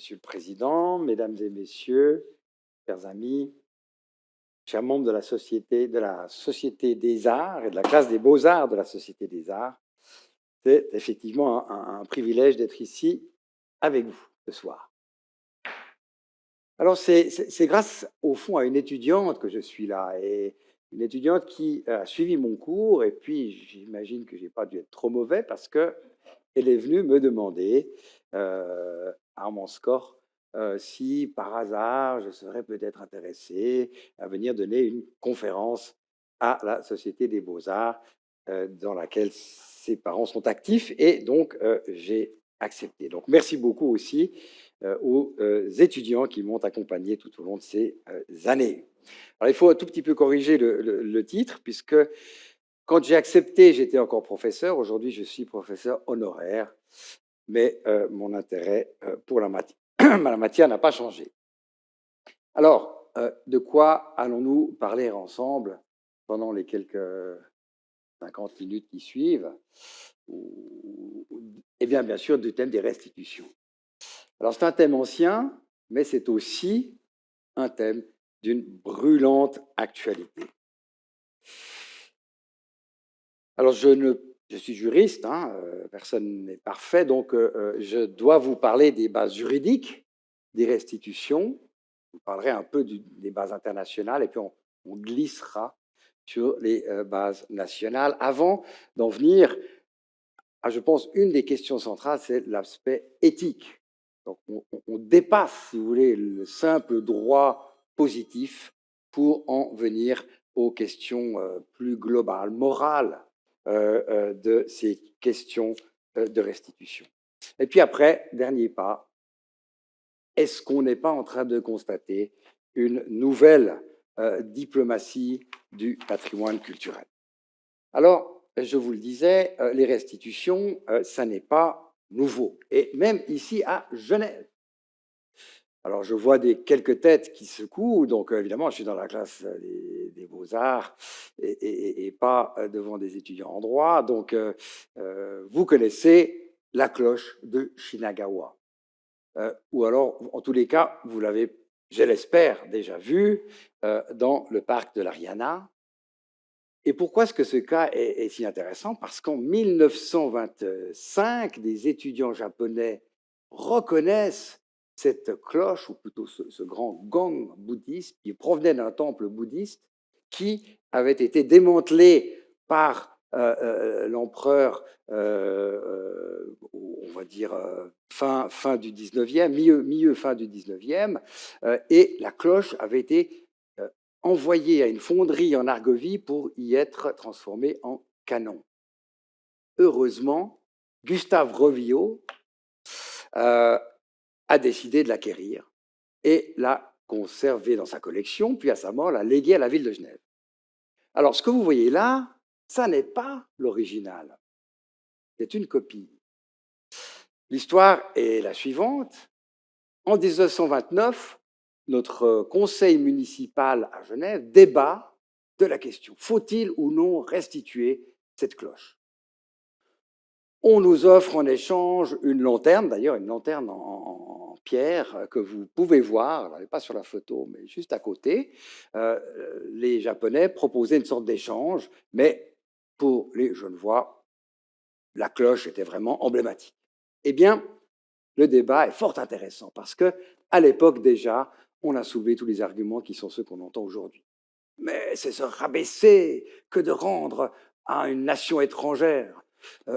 Monsieur le Président, Mesdames et Messieurs, chers amis, chers membres de la Société des Arts et de la classe des Beaux-Arts de la Société des Arts, c'est effectivement un privilège d'être ici avec vous ce soir. Alors, c'est grâce, au fond, à une étudiante que je suis là, et une étudiante qui a suivi mon cours, et puis j'imagine que je n'ai pas dû être trop mauvais parce qu'elle est venue me demander, Armand Score, si par hasard je serais peut-être intéressé à venir donner une conférence à la Société des Beaux-Arts, dans laquelle ses parents sont actifs, et donc j'ai accepté. Donc merci beaucoup aussi aux étudiants qui m'ont accompagné tout au long de ces années. Alors, il faut un tout petit peu corriger le titre, puisque quand j'ai accepté, j'étais encore professeur. Aujourd'hui, je suis professeur honoraire, mais mon intérêt pour la matière n'a pas changé. Alors, de quoi allons-nous parler ensemble pendant les quelques 50 minutes qui suivent? Eh bien sûr, du thème des restitutions. Alors, c'est un thème ancien, mais c'est aussi un thème d'une brûlante actualité. Alors, je suis juriste, hein, personne n'est parfait, donc je dois vous parler des bases juridiques des restitutions. Je vous parlerai un peu des bases internationales, et puis on glissera sur les bases nationales avant d'en venir à, je pense, une des questions centrales, c'est l'aspect éthique. Donc, on dépasse, si vous voulez, le simple droit positif pour en venir aux questions plus globales, morales de ces questions de restitution. Et puis après, dernier pas, est-ce qu'on n'est pas en train de constater une nouvelle diplomatie du patrimoine culturel? Alors, je vous le disais, les restitutions, ça n'est pas nouveau, et même ici à Genève. Alors, je vois quelques têtes qui secouent, donc évidemment, je suis dans la classe des Beaux-Arts et pas devant des étudiants en droit. Donc, vous connaissez la cloche de Shinagawa. Ou alors, en tous les cas, vous l'avez, je l'espère, déjà vue dans le parc de l'Ariana. Et pourquoi est-ce que ce cas est si intéressant? Parce qu'en 1925, des étudiants japonais reconnaissent cette cloche, ou plutôt ce grand gong bouddhiste, qui provenait d'un temple bouddhiste, qui avait été démantelé par l'empereur, on va dire fin du 19e, milieu-fin du 19e, et la cloche avait été envoyé à une fonderie en Argovie pour y être transformé en canon. Heureusement, Gustave Revillot a décidé de l'acquérir et l'a conservé dans sa collection, puis à sa mort, l'a légué à la ville de Genève. Alors, ce que vous voyez là, ça n'est pas l'original, c'est une copie. L'histoire est la suivante. En 1929, notre conseil municipal à Genève débat de la question: faut-il ou non restituer cette cloche? On nous offre en échange une lanterne, d'ailleurs une lanterne en pierre que vous pouvez voir, elle n'est pas sur la photo, mais juste à côté. Les Japonais proposaient une sorte d'échange, mais pour les Genevois, la cloche était vraiment emblématique. Eh bien, le débat est fort intéressant parce que, à l'époque déjà, on a soulevé tous les arguments qui sont ceux qu'on entend aujourd'hui. Mais c'est se rabaisser que de rendre à une nation étrangère.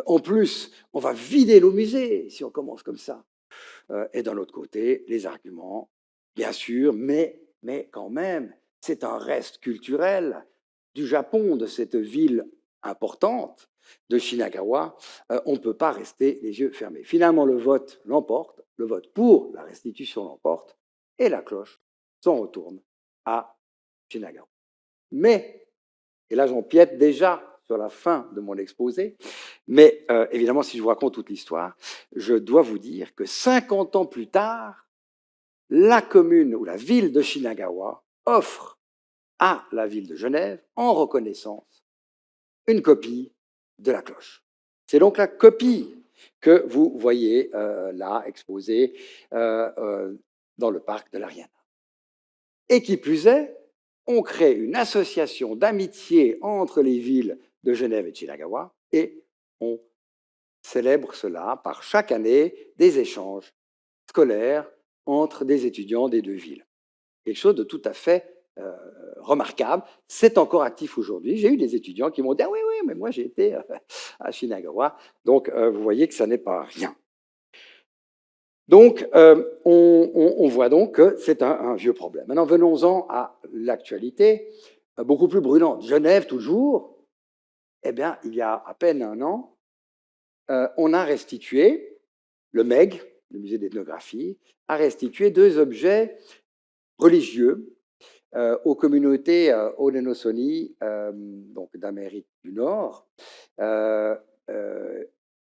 En plus, on va vider nos musées si on commence comme ça. Et d'un autre côté, les arguments, bien sûr, mais quand même, c'est un reste culturel du Japon, de cette ville importante de Shinagawa. On ne peut pas rester les yeux fermés. Finalement, le vote l'emporte, le vote pour la restitution l'emporte, et la cloche s'en retourne à Shinagawa. Mais, et là j'empiète déjà sur la fin de mon exposé, mais évidemment, si je vous raconte toute l'histoire, je dois vous dire que 50 ans plus tard, la commune ou la ville de Shinagawa offre à la ville de Genève, en reconnaissance, une copie de la cloche. C'est donc la copie que vous voyez là exposé dans le parc de l'Ariana. Et qui plus est, on crée une association d'amitié entre les villes de Genève et de Shinagawa et on célèbre cela par chaque année des échanges scolaires entre des étudiants des deux villes. Quelque chose de tout à fait remarquable. C'est encore actif aujourd'hui. J'ai eu des étudiants qui m'ont dit « Ah oui, oui, mais moi j'ai été à Shinagawa ». Donc, vous voyez que ça n'est pas rien. Donc, on voit donc que c'est un vieux problème. Maintenant, venons-en à l'actualité, beaucoup plus brûlante. Genève, toujours, eh bien, il y a à peine un an, on a restitué, le MEG, le musée d'ethnographie, a restitué deux objets religieux aux communautés Haudenosaunee, donc d'Amérique du Nord,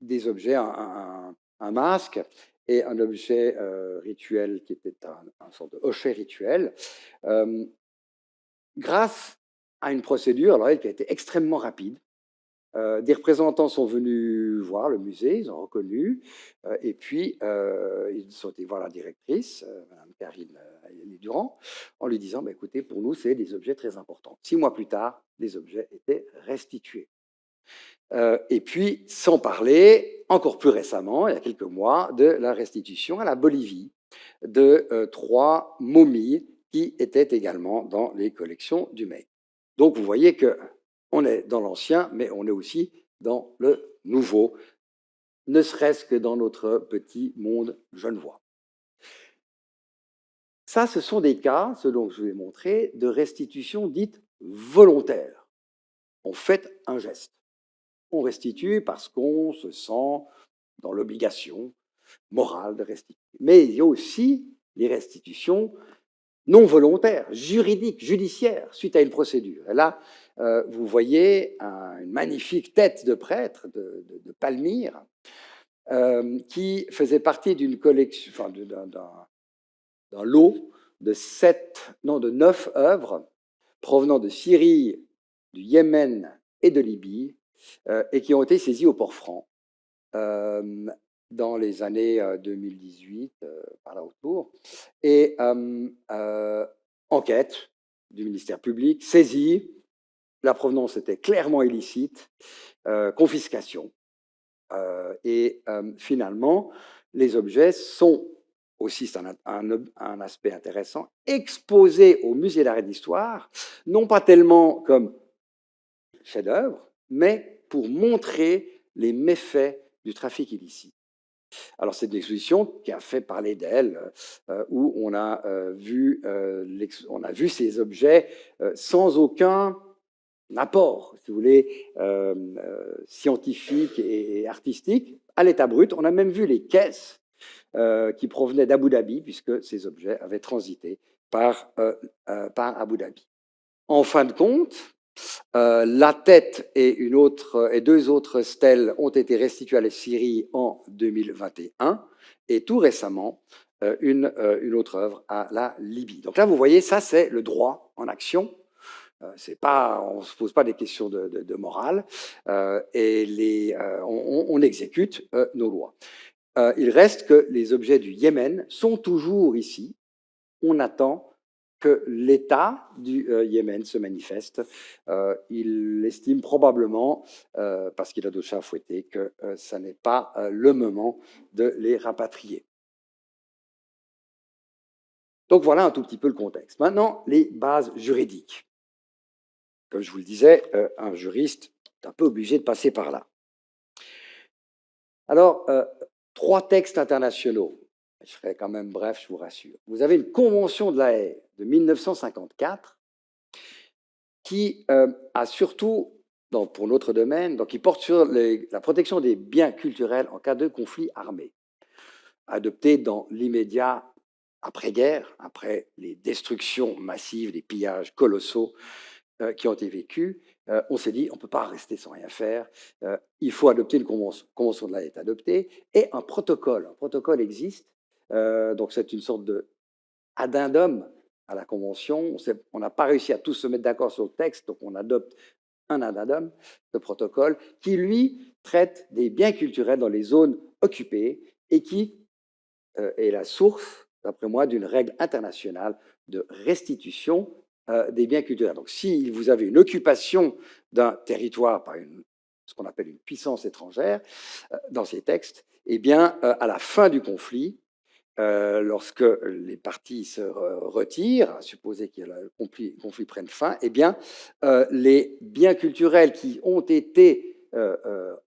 des objets, un masque et un objet rituel qui était un sorte de hochet rituel, grâce à une procédure, alors elle, qui a été extrêmement rapide. Des représentants sont venus voir le musée, ils ont reconnu, et puis ils sont allés voir la directrice, Mme Karine Durand, en lui disant bah, écoutez, pour nous, c'est des objets très importants. 6 mois plus tard, les objets étaient restitués. Et puis, sans parler, encore plus récemment, il y a quelques mois, de la restitution à la Bolivie de 3 momies qui étaient également dans les collections du MEG. Donc, vous voyez qu'on est dans l'ancien, mais on est aussi dans le nouveau, ne serait-ce que dans notre petit monde genevois. Ça, ce sont des cas, ce dont je vous ai montré, de restitution dite volontaire. On fait un geste. On restitue parce qu'on se sent dans l'obligation morale de restituer. Mais il y a aussi les restitutions non volontaires, juridiques, judiciaires, suite à une procédure. Et là, vous voyez une magnifique tête de prêtre de Palmyre qui faisait partie d'une collection, enfin, d'un lot de 9 œuvres provenant de Syrie, du Yémen et de Libye, et qui ont été saisies au Port-Franc dans les années 2018, par là autour. Et enquête du ministère public, saisie, la provenance était clairement illicite, confiscation. Et finalement, les objets sont aussi, c'est un aspect intéressant, exposés au musée d'art et d'histoire, non pas tellement comme chef-d'œuvre, mais pour montrer les méfaits du trafic illicite. Alors, c'est une exposition qui a fait parler d'elle, où on a vu ces objets sans aucun apport, si vous voulez, scientifique et artistique, à l'état brut. On a même vu les caisses qui provenaient d'Abu Dhabi, puisque ces objets avaient transité par Abu Dhabi. En fin de compte, la tête et 2 autres stèles ont été restituées à la Syrie en 2021 et tout récemment, une autre œuvre à la Libye. Donc là, vous voyez, ça, c'est le droit en action. On ne se pose pas des questions de morale et on exécute nos lois. Il reste que les objets du Yémen sont toujours ici. On attend que l'État du Yémen se manifeste. Il estime probablement, parce qu'il a d'autres chats à fouetter, que ça n'est pas le moment de les rapatrier. Donc voilà un tout petit peu le contexte. Maintenant, les bases juridiques. Comme je vous le disais, un juriste est un peu obligé de passer par là. Alors, 3 textes internationaux. Je serai quand même bref, je vous rassure. Vous avez une convention de La Haye de 1954 qui a surtout, pour notre domaine, donc qui porte sur la protection des biens culturels en cas de conflit armé, adoptée dans l'immédiat après-guerre, après les destructions massives, les pillages colossaux qui ont été vécus. On s'est dit, on ne peut pas rester sans rien faire, il faut adopter une convention. La convention de La Haye est adoptée, et un protocole. Un protocole existe, donc c'est une sorte d'addendum à la convention. On n'a pas réussi à tous se mettre d'accord sur le texte, donc on adopte un addendum de protocole qui, lui, traite des biens culturels dans les zones occupées et qui est la source, d'après moi, d'une règle internationale de restitution des biens culturels. Donc, si vous avez une occupation d'un territoire par ce qu'on appelle une puissance étrangère dans ces textes, eh bien, à la fin du conflit, lorsque les parties se retirent, à supposer que le conflit prenne fin, eh bien, les biens culturels qui ont été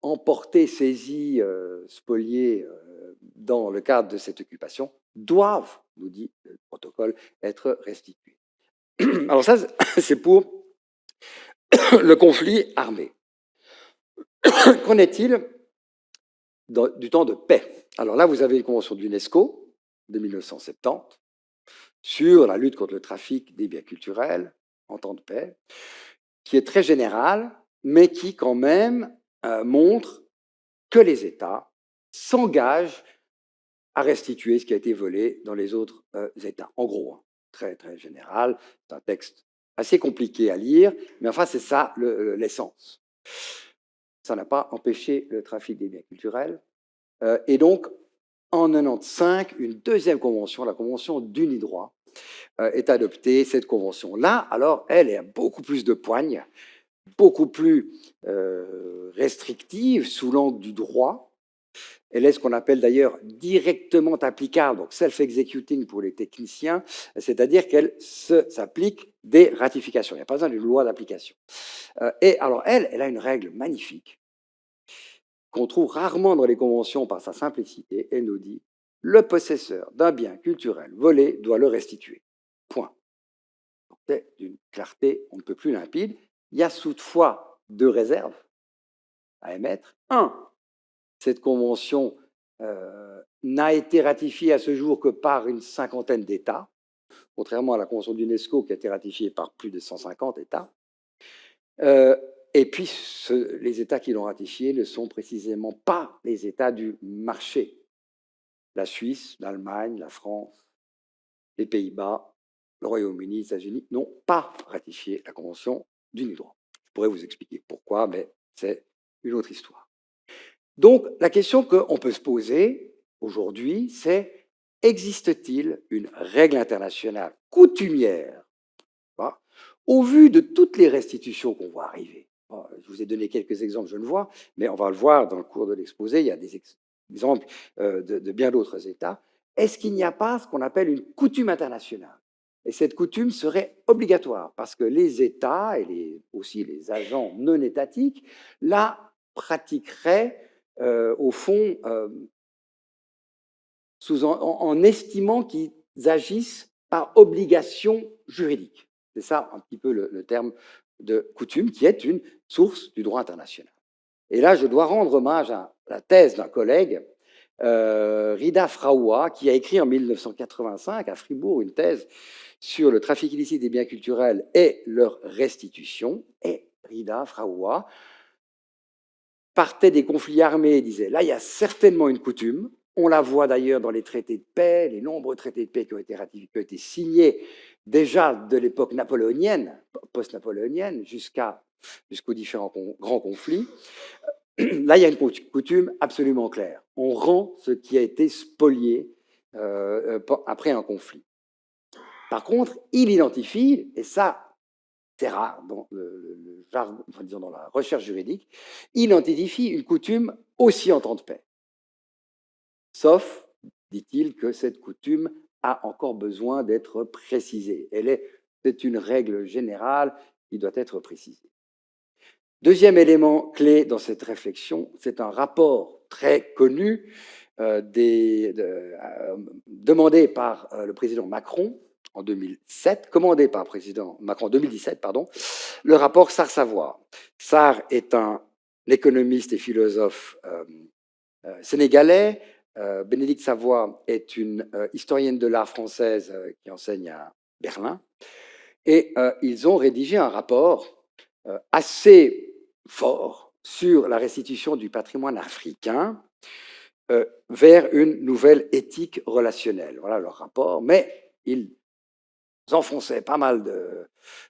emportés, saisis, spoliés dans le cadre de cette occupation doivent, nous dit le protocole, être restitués. Alors ça, c'est pour le conflit armé. Qu'en est-il du temps de paix? Alors là, vous avez une convention de l'UNESCO de 1970 sur la lutte contre le trafic des biens culturels en temps de paix, qui est très générale, mais qui quand même montre que les États s'engagent à restituer ce qui a été volé dans les autres États. En gros, hein, très, très général, c'est un texte assez compliqué à lire, mais enfin, c'est ça l'essence. Ça n'a pas empêché le trafic des biens culturels. Et donc, en 1995, une deuxième convention, la convention d'Unidroit, est adoptée. Cette convention-là, alors, elle est beaucoup plus de poigne, beaucoup plus restrictive sous l'angle du droit. Elle est ce qu'on appelle d'ailleurs directement applicable, donc self-executing pour les techniciens, c'est-à-dire qu'elle s'applique des ratifications. Il n'y a pas besoin d'une loi d'application. Et alors, elle a une règle magnifique qu'on trouve rarement dans les conventions par sa simplicité. Elle nous dit « Le possesseur d'un bien culturel volé doit le restituer. » Point. C'est d'une clarté, on ne peut plus limpide. Il y a toutefois deux réserves à émettre. Un, cette convention n'a été ratifiée à ce jour que par une cinquantaine d'États, contrairement à la convention d'UNESCO qui a été ratifiée par plus de 150 États. Et puis, les États qui l'ont ratifiée ne sont précisément pas les États du marché. La Suisse, l'Allemagne, la France, les Pays-Bas, le Royaume-Uni, les États-Unis n'ont pas ratifié la convention d'Unidroit. Je pourrais vous expliquer pourquoi, mais c'est une autre histoire. Donc, la question qu'on peut se poser aujourd'hui, c'est existe-t-il une règle internationale coutumière au vu de toutes les restitutions qu'on voit arriver? Je vous ai donné quelques exemples, je le vois, mais on va le voir dans le cours de l'exposé, il y a des exemples de bien d'autres États. Est-ce qu'il n'y a pas ce qu'on appelle une coutume internationale? Et cette coutume serait obligatoire, parce que les États et aussi les agents non étatiques la pratiqueraient au fond en estimant qu'ils agissent par obligation juridique. C'est ça un petit peu le terme de coutume, qui est une source du droit international. Et là, je dois rendre hommage à la thèse d'un collègue, Rida Fraoua, qui a écrit en 1985 à Fribourg une thèse sur le trafic illicite des biens culturels et leur restitution. Et Rida Fraoua partait des conflits armés et disait, là, il y a certainement une coutume. On la voit d'ailleurs dans les traités de paix, les nombreux traités de paix qui ont été ratifiés, qui ont été signés déjà de l'époque napoléonienne, post-napoléonienne, jusqu'aux différents grands conflits. Là, il y a une coutume absolument claire. On rend ce qui a été spolié après un conflit. Par contre, il identifie, et ça, c'est rare dans dans la recherche juridique, il identifie une coutume aussi en temps de paix. Sauf, dit-il, que cette coutume a encore besoin d'être précisée. C'est une règle générale qui doit être précisée. Deuxième élément clé dans cette réflexion, c'est un rapport très connu demandé par le président Macron en 2007, commandé par le président Macron en 2017, pardon, le rapport Sarr-Savoie. Sarr est un économiste et philosophe sénégalais. Bénédicte Savoie est une historienne de l'art française qui enseigne à Berlin. Et ils ont rédigé un rapport assez fort sur la restitution du patrimoine africain vers une nouvelle éthique relationnelle. Voilà leur rapport, mais ils enfonçaient pas mal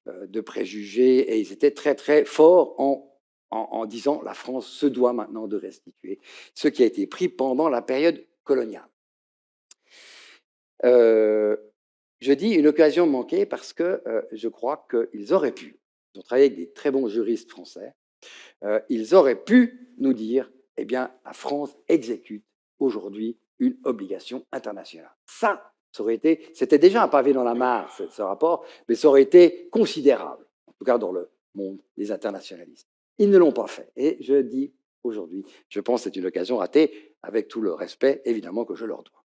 de préjugés et ils étaient très, très forts en disant la France se doit maintenant de restituer ce qui a été pris pendant la période coloniale. Je dis une occasion manquée parce que je crois qu'ils auraient pu, ils ont travaillé avec des très bons juristes français, ils auraient pu nous dire, eh bien, la France exécute aujourd'hui une obligation internationale. Ça aurait été, c'était déjà un pavé dans la mare, ce rapport, mais ça aurait été considérable, en tout cas dans le monde des internationalistes. Ils ne l'ont pas fait. Et je dis aujourd'hui, je pense que c'est une occasion ratée, avec tout le respect, évidemment, que je leur dois.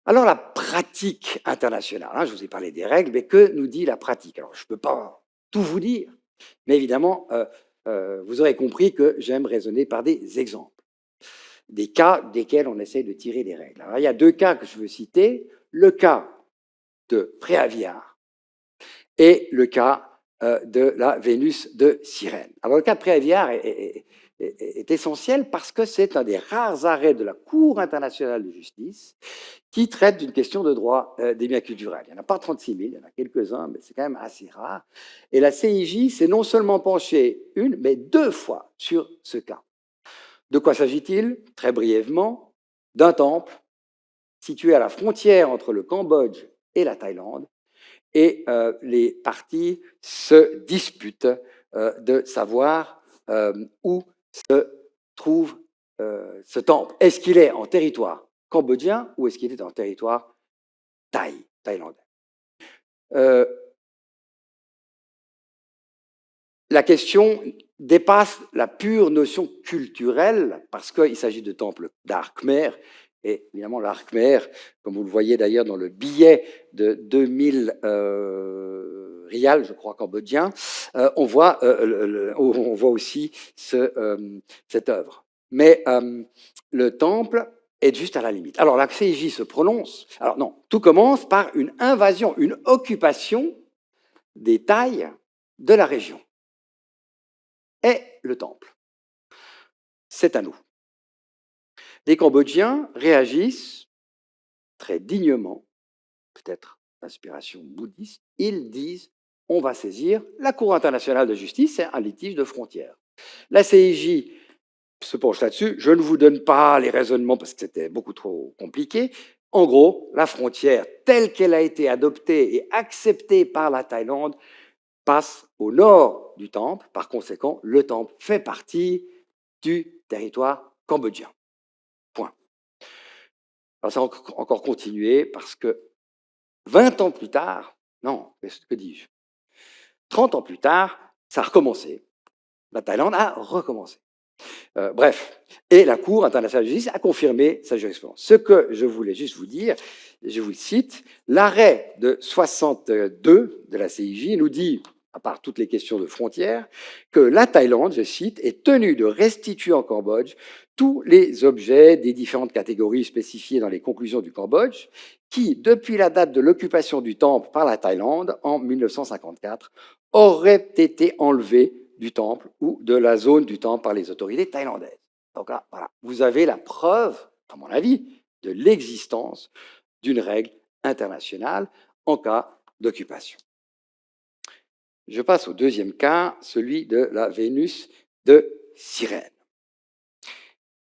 Alors, la pratique internationale, hein, je vous ai parlé des règles, mais que nous dit la pratique? Alors, je ne peux pas tout vous dire, mais évidemment, vous aurez compris que j'aime raisonner par des exemples, des cas desquels on essaie de tirer les règles. Alors, il y a deux cas que je veux citer, le cas de Préaviard et le cas de la Vénus de Cyrène. Alors, le cas de Préaviard est essentiel parce que c'est un des rares arrêts de la Cour internationale de justice qui traite d'une question de droit des biens culturels. Il n'y en a pas 36 000, il y en a quelques-uns, mais c'est quand même assez rare. Et la CIJ s'est non seulement penchée une, mais deux fois sur ce cas. De quoi s'agit-il? Très brièvement, d'un temple situé à la frontière entre le Cambodge et la Thaïlande, et les parties se disputent de savoir où se trouve ce temple. Est-ce qu'il est en territoire cambodgien ou est-ce qu'il est en territoire thaïlandais? La question dépasse la pure notion culturelle parce qu'il s'agit de temples d'art khmer. Et évidemment, l'art khmer, comme vous le voyez d'ailleurs dans le billet de 2000 rials, je crois, cambodgiens, on voit aussi cette œuvre. Mais le temple est juste à la limite. Alors la CIJ se prononce. Alors non, tout commence par une invasion, une occupation des Thaïs de la région. Et le temple. C'est à nous. Les Cambodgiens réagissent très dignement, peut-être d'inspiration bouddhiste, ils disent on va saisir la Cour internationale de justice, c'est un litige de frontières. La CIJ se penche là-dessus, je ne vous donne pas les raisonnements parce que c'était beaucoup trop compliqué. En gros, la frontière telle qu'elle a été adoptée et acceptée par la Thaïlande passe au nord du temple. Par conséquent, le temple fait partie du territoire cambodgien. Point. Alors ça a encore continué parce que 20 ans plus tard, non, que dis-je, 30 ans plus tard, ça a recommencé. La Thaïlande a recommencé. Bref, et la Cour internationale de justice a confirmé sa jurisprudence. Ce que je voulais juste vous dire, je vous le cite, l'arrêt de 62 de la CIJ nous dit, à part toutes les questions de frontières, que la Thaïlande, je cite, est tenue de restituer en Cambodge tous les objets des différentes catégories spécifiées dans les conclusions du Cambodge, qui, depuis la date de l'occupation du temple par la Thaïlande en 1954, auraient été enlevés du temple ou de la zone du temple par les autorités thaïlandaises. Donc là, voilà, vous avez la preuve, à mon avis, de l'existence d'une règle internationale en cas d'occupation. Je passe au deuxième cas, celui de la Vénus de Cyrène.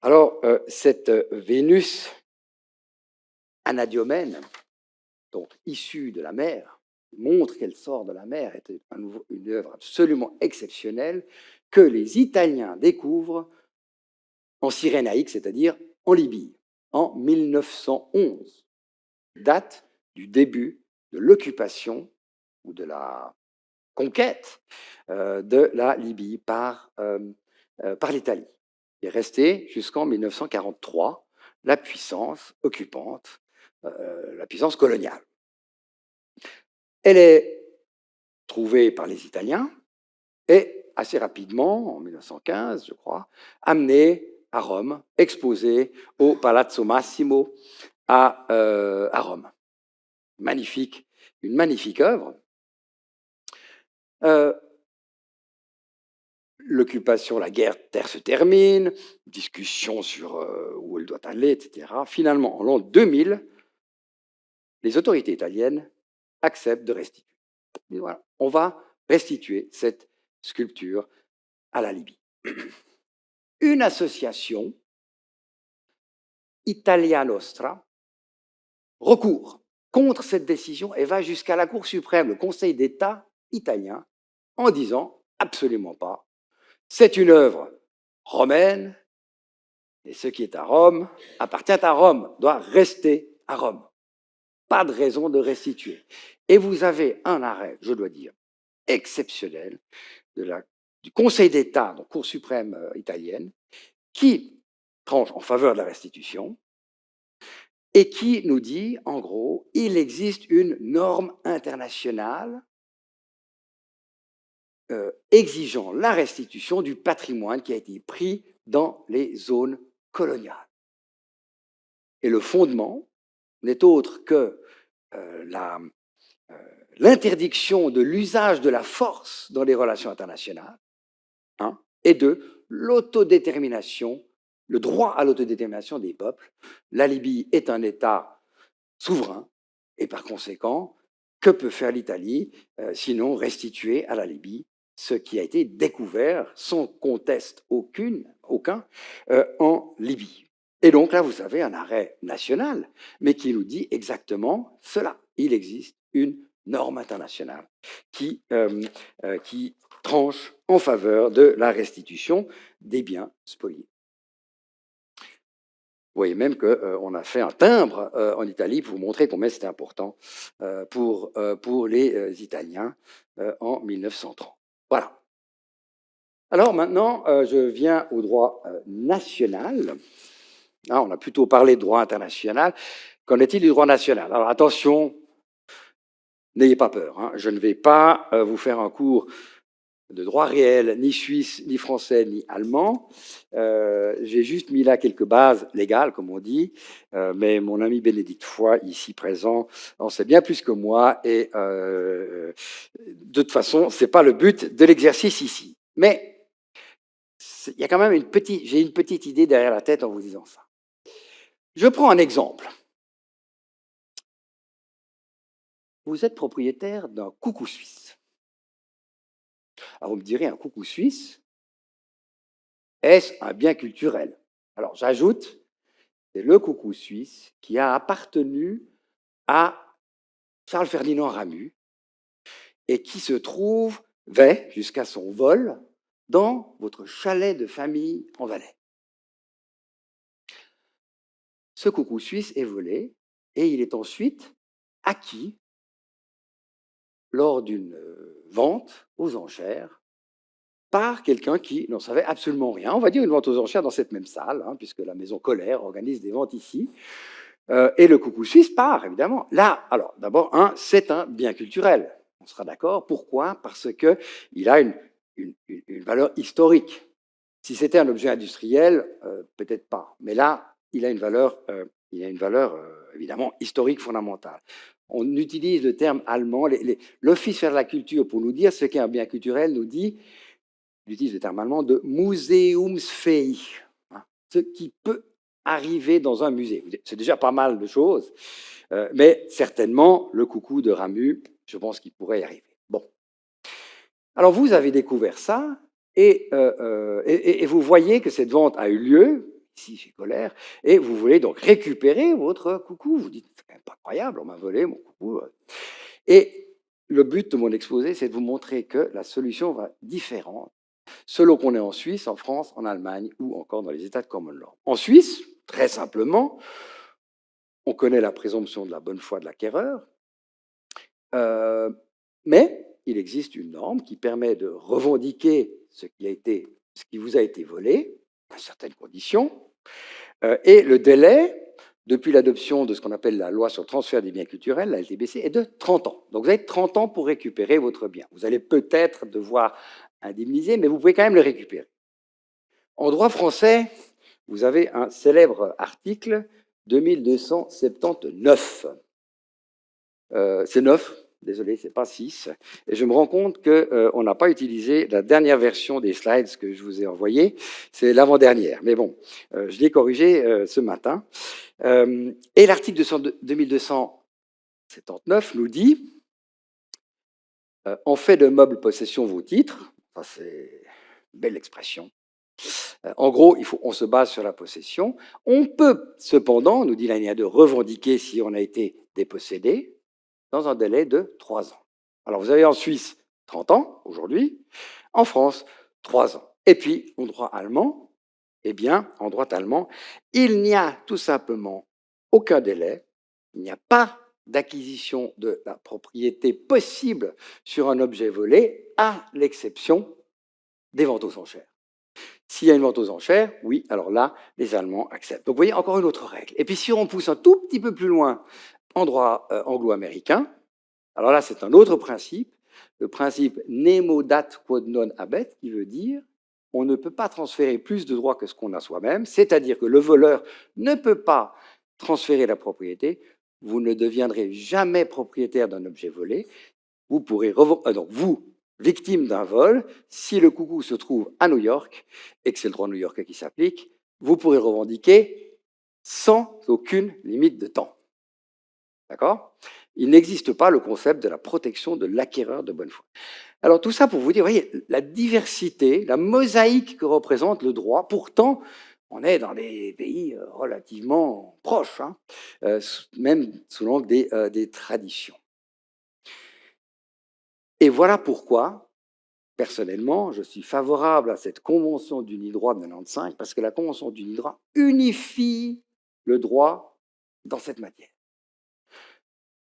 Alors, cette Vénus anadiomène, donc issue de la mer, montre qu'elle sort de la mer, est une œuvre absolument exceptionnelle que les Italiens découvrent en Cyrénaïque, c'est-à-dire en Libye, en 1911, date du début de l'occupation ou de la conquête de la Libye par l'Italie. Il est resté jusqu'en 1943 la puissance occupante, la puissance coloniale. Elle est trouvée par les Italiens et assez rapidement, en 1915, je crois, amenée à Rome, exposée au Palazzo Massimo à Rome. Magnifique, une magnifique œuvre. L'occupation, la guerre, terre se termine, discussion sur où elle doit aller, etc. Finalement, en l'an 2000, les autorités italiennes accepte de restituer. Et voilà, on va restituer cette sculpture à la Libye. Une association, Italia Nostra, recourt contre cette décision et va jusqu'à la Cour suprême, le Conseil d'État italien, en disant absolument pas, c'est une œuvre romaine, et ce qui est à Rome appartient à Rome, doit rester à Rome. Pas de raison de restituer. Et vous avez un arrêt, je dois dire, exceptionnel du Conseil d'État, donc Cour suprême italienne, qui tranche en faveur de la restitution et qui nous dit, en gros, il existe une norme internationale exigeant la restitution du patrimoine qui a été pris dans les zones coloniales. Et le fondement n'est autre que l'interdiction de l'usage de la force dans les relations internationales, et de l'autodétermination, le droit à l'autodétermination des peuples. La Libye est un État souverain, et par conséquent, que peut faire l'Italie sinon restituer à la Libye ce qui a été découvert sans conteste aucun en Libye. Et donc là, vous avez un arrêt national, mais qui nous dit exactement cela. Il existe une norme internationale qui tranche en faveur de la restitution des biens spoliés. Vous voyez même qu'on a fait un timbre en Italie pour vous montrer combien c'était important pour les Italiens en 1930. Voilà. Alors maintenant, je viens au droit national. On a plutôt parlé de droit international. Qu'en est-il du droit national? Alors attention, n'ayez pas peur. Je ne vais pas vous faire un cours de droit réel, ni suisse, ni français, ni allemand. J'ai juste mis là quelques bases légales, comme on dit, mais mon ami Bénédicte Foy, ici présent, en sait bien plus que moi, et de toute façon, ce n'est pas le but de l'exercice ici. Mais il y a quand même j'ai une petite idée derrière la tête en vous disant ça. Je prends un exemple. Vous êtes propriétaire d'un coucou suisse. Alors vous me direz, un coucou suisse, est-ce un bien culturel? Alors j'ajoute, c'est le coucou suisse qui a appartenu à Charles Ferdinand Ramu et qui se trouvait, jusqu'à son vol, dans votre chalet de famille en Valais. Ce coucou suisse est volé et il est ensuite acquis lors d'une vente aux enchères par quelqu'un qui n'en savait absolument rien. On va dire une vente aux enchères dans cette même salle, puisque la maison Colère organise des ventes ici. Et le coucou suisse part, évidemment. Là, alors, d'abord, c'est un bien culturel. On sera d'accord. Pourquoi? Parce qu'il a une valeur historique. Si c'était un objet industriel, peut-être pas. Mais là, il a une valeur évidemment, historique fondamentale. On utilise le terme allemand. L'Office de la culture, pour nous dire ce qu'est un bien culturel, nous dit, il utilise le terme allemand de museumsfähig, ce qui peut arriver dans un musée. C'est déjà pas mal de choses, mais certainement, le coucou de Ramu, je pense qu'il pourrait y arriver. Bon. Alors, vous avez découvert ça, et vous voyez que cette vente a eu lieu, ici chez Colère, et vous voulez donc récupérer votre coucou. Vous dites, c'est quand même pas incroyable, on m'a volé mon coucou. Et le but de mon exposé, c'est de vous montrer que la solution va différente selon qu'on est en Suisse, en France, en Allemagne ou encore dans les États de common law. En Suisse, très simplement, on connaît la présomption de la bonne foi de l'acquéreur, mais il existe une norme qui permet de revendiquer ce qui vous a été volé, à certaines conditions, et le délai, depuis l'adoption de ce qu'on appelle la loi sur le transfert des biens culturels, la LTBC, est de 30 ans. Donc vous avez 30 ans pour récupérer votre bien. Vous allez peut-être devoir indemniser, mais vous pouvez quand même le récupérer. En droit français, vous avez un célèbre article 2279. C'est 9, désolé, c'est pas 6. Et je me rends compte qu'on n'a pas utilisé la dernière version des slides que je vous ai envoyés, c'est l'avant-dernière. Mais bon, je l'ai corrigé ce matin. Et l'article 2279 nous dit En fait de meuble possession vos titres, ça c'est une belle expression. En gros, on se base sur la possession. On peut cependant, nous dit l'alinéa 2, revendiquer si on a été dépossédé dans un délai de 3 ans. Alors vous avez en Suisse 30 ans aujourd'hui, en France 3 ans. Et puis en droit allemand, eh bien, en droit allemand, il n'y a tout simplement aucun délai, il n'y a pas d'acquisition de la propriété possible sur un objet volé, à l'exception des ventes aux enchères. S'il y a une vente aux enchères, oui, alors là, les Allemands acceptent. Donc vous voyez, encore une autre règle. Et puis si on pousse un tout petit peu plus loin en droit anglo-américain, alors là, c'est un autre principe, le principe nemo dat quod non habet, qui veut dire on ne peut pas transférer plus de droits que ce qu'on a soi-même, c'est-à-dire que le voleur ne peut pas transférer la propriété, vous ne deviendrez jamais propriétaire d'un objet volé, vous pourrez donc vous, victime d'un vol, si le coucou se trouve à New York et que c'est le droit new-yorkais qui s'applique, vous pourrez revendiquer sans aucune limite de temps. D'accord? Il n'existe pas le concept de la protection de l'acquéreur de bonne foi. Alors tout ça pour vous dire, voyez, la diversité, la mosaïque que représente le droit, pourtant, on est dans des pays relativement proches, hein, même sous l'angle des traditions. Et voilà pourquoi, personnellement, je suis favorable à cette Convention d'Unidroit de 1995, parce que la Convention d'Unidroit unifie le droit dans cette matière.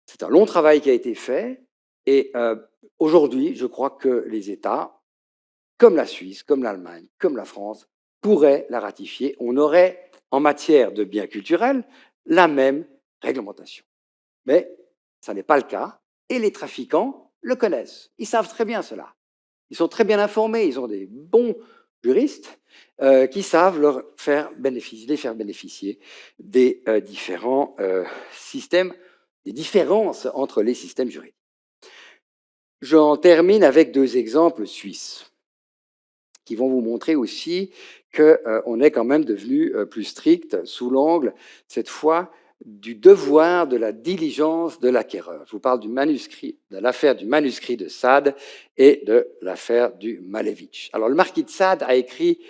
C'est un long travail qui a été fait, et aujourd'hui, je crois que les États, comme la Suisse, comme l'Allemagne, comme la France, pourraient la ratifier. On aurait, en matière de biens culturels, la même réglementation. Mais ça n'est pas le cas, et les trafiquants le connaissent. Ils savent très bien cela. Ils sont très bien informés, ils ont des bons juristes qui savent les faire bénéficier des différents systèmes, des différences entre les systèmes juridiques. J'en termine avec 2 exemples suisses qui vont vous montrer aussi qu'on est quand même devenu plus strict sous l'angle, cette fois, du devoir de la diligence de l'acquéreur. Je vous parle du manuscrit, de l'affaire du manuscrit de Sade et de l'affaire du Malevich. Alors, le marquis de Sade a écrit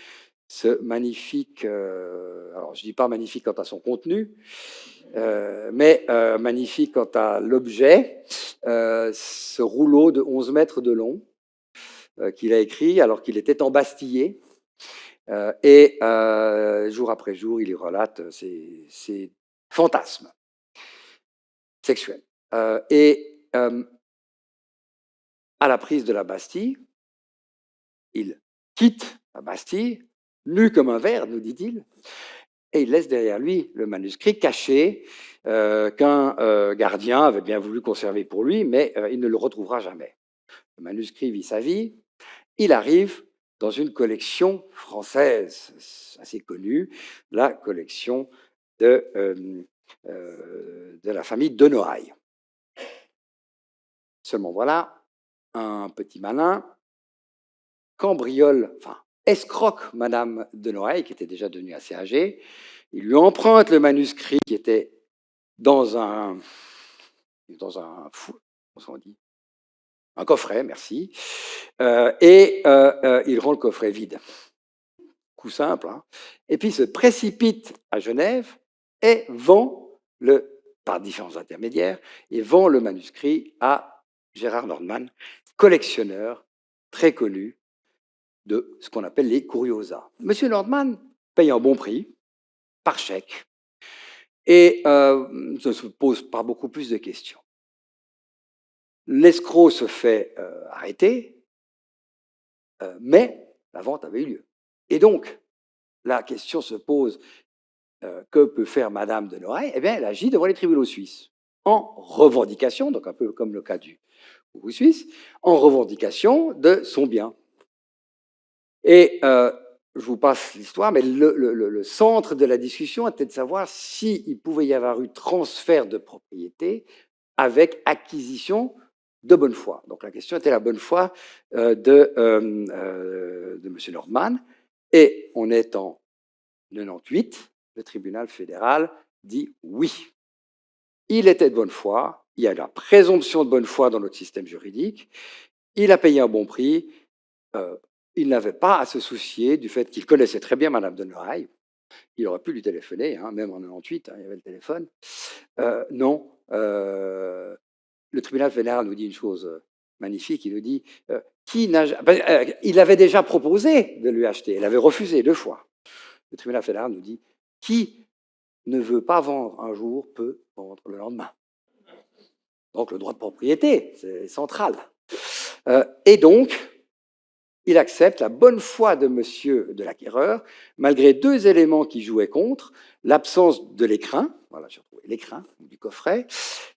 ce magnifique, alors je ne dis pas magnifique quant à son contenu, mais magnifique quant à l'objet, ce rouleau de 11 mètres de long qu'il a écrit alors qu'il était embastillé. Et jour après jour, il y relate ses fantasmes sexuels. Et à la prise de la Bastille, il quitte la Bastille, nu comme un verre, nous dit-il, et il laisse derrière lui le manuscrit caché qu'un gardien avait bien voulu conserver pour lui, mais il ne le retrouvera jamais. Le manuscrit vit sa vie. Il arrive dans une collection française assez connue, la collection de la famille de Noailles. Seulement voilà, un petit malin cambriole, enfin escroque Madame de Noailles, qui était déjà devenue assez âgée. Il lui emprunte le manuscrit qui était dans un comment on dit, un coffret, merci, et il rend le coffret vide. Coup simple, hein. Et puis il se précipite à Genève et vend, par différents intermédiaires, et vend le manuscrit à Gérard Nordman, collectionneur très connu de ce qu'on appelle les curiosas. Monsieur Nordman paye un bon prix, par chèque, et ne se pose pas beaucoup plus de questions. L'escroc se fait arrêter, mais la vente avait eu lieu. Et donc, la question se pose, que peut faire Madame de Noailles? Eh bien, elle agit devant les tribunaux suisses, en revendication, donc un peu comme le cas du coucou suisse, en revendication de son bien. Et je vous passe l'histoire, mais le centre de la discussion était de savoir s'il pouvait y avoir eu transfert de propriété avec acquisition de bonne foi. Donc la question était la bonne foi de M. Nordman. Et on est en 98, le tribunal fédéral dit oui. Il était de bonne foi, il y a la présomption de bonne foi dans notre système juridique, Il a payé un bon prix. euh, il n'avait pas à se soucier du fait qu'il connaissait très bien Madame de Noailles. Il aurait pu lui téléphoner, hein, même en 98, hein, il y avait le téléphone. Non, le tribunal fédéral nous dit une chose magnifique. Il nous dit il avait déjà proposé de lui acheter. Elle avait refusé 2 fois. Le tribunal fédéral nous dit qui ne veut pas vendre un jour peut vendre le lendemain. Donc le droit de propriété, c'est central. Et donc, il accepte la bonne foi de monsieur de l'acquéreur, malgré 2 éléments qui jouaient contre, l'absence de l'écrin, voilà, j'ai retrouvé l'écrin du coffret,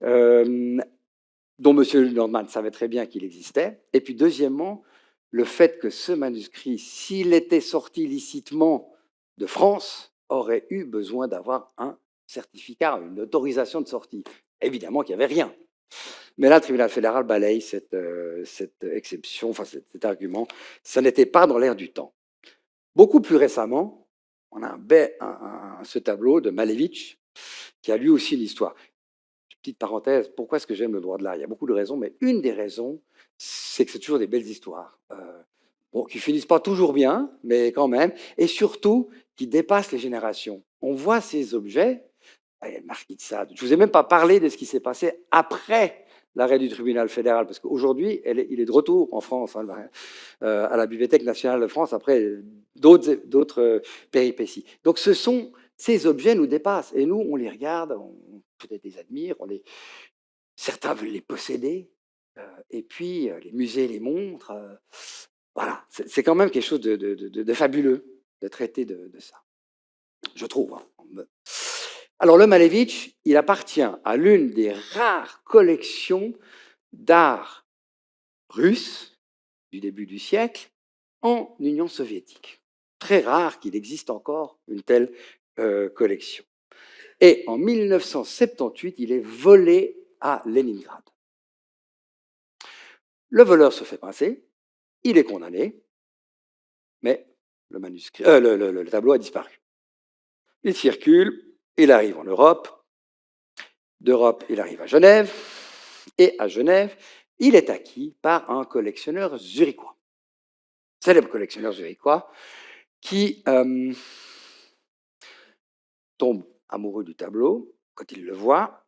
dont monsieur Nordman savait très bien qu'il existait, et puis deuxièmement, le fait que ce manuscrit, s'il était sorti licitement de France, aurait eu besoin d'avoir un certificat, une autorisation de sortie. Évidemment qu'il n'y avait rien. Mais là, le tribunal fédéral balaye cette exception, enfin cet argument. Ça n'était pas dans l'air du temps. Beaucoup plus récemment, on a ce tableau de Malevich, qui a lui aussi une histoire. Petite parenthèse, pourquoi est-ce que j'aime le droit de l'art? Il y a beaucoup de raisons, mais une des raisons, c'est que c'est toujours des belles histoires. Qui finissent pas toujours bien, mais quand même, et surtout qui dépassent les générations. On voit ces objets, le marquis de Sade. Je ne vous ai même pas parlé de ce qui s'est passé après l'arrêt du tribunal fédéral, parce qu'aujourd'hui, il est de retour en France, hein, à la Bibliothèque nationale de France, après d'autres péripéties. Donc ces objets nous dépassent, et nous, on les regarde, on peut-être les admire, certains veulent les posséder, et puis les musées les montrent. Voilà, c'est quand même quelque chose de fabuleux de traiter de ça, je trouve. Hein. Alors le Malevich, il appartient à l'une des rares collections d'art russe du début du siècle en Union soviétique. Très rare qu'il existe encore une telle collection. Et en 1978, il est volé à Leningrad. Le voleur se fait pincer, il est condamné, mais le tableau a disparu. Il circule, il arrive en Europe, d'Europe, il arrive à Genève, et à Genève, il est acquis par un collectionneur zurichois, célèbre collectionneur zurichois, qui tombe amoureux du tableau quand il le voit,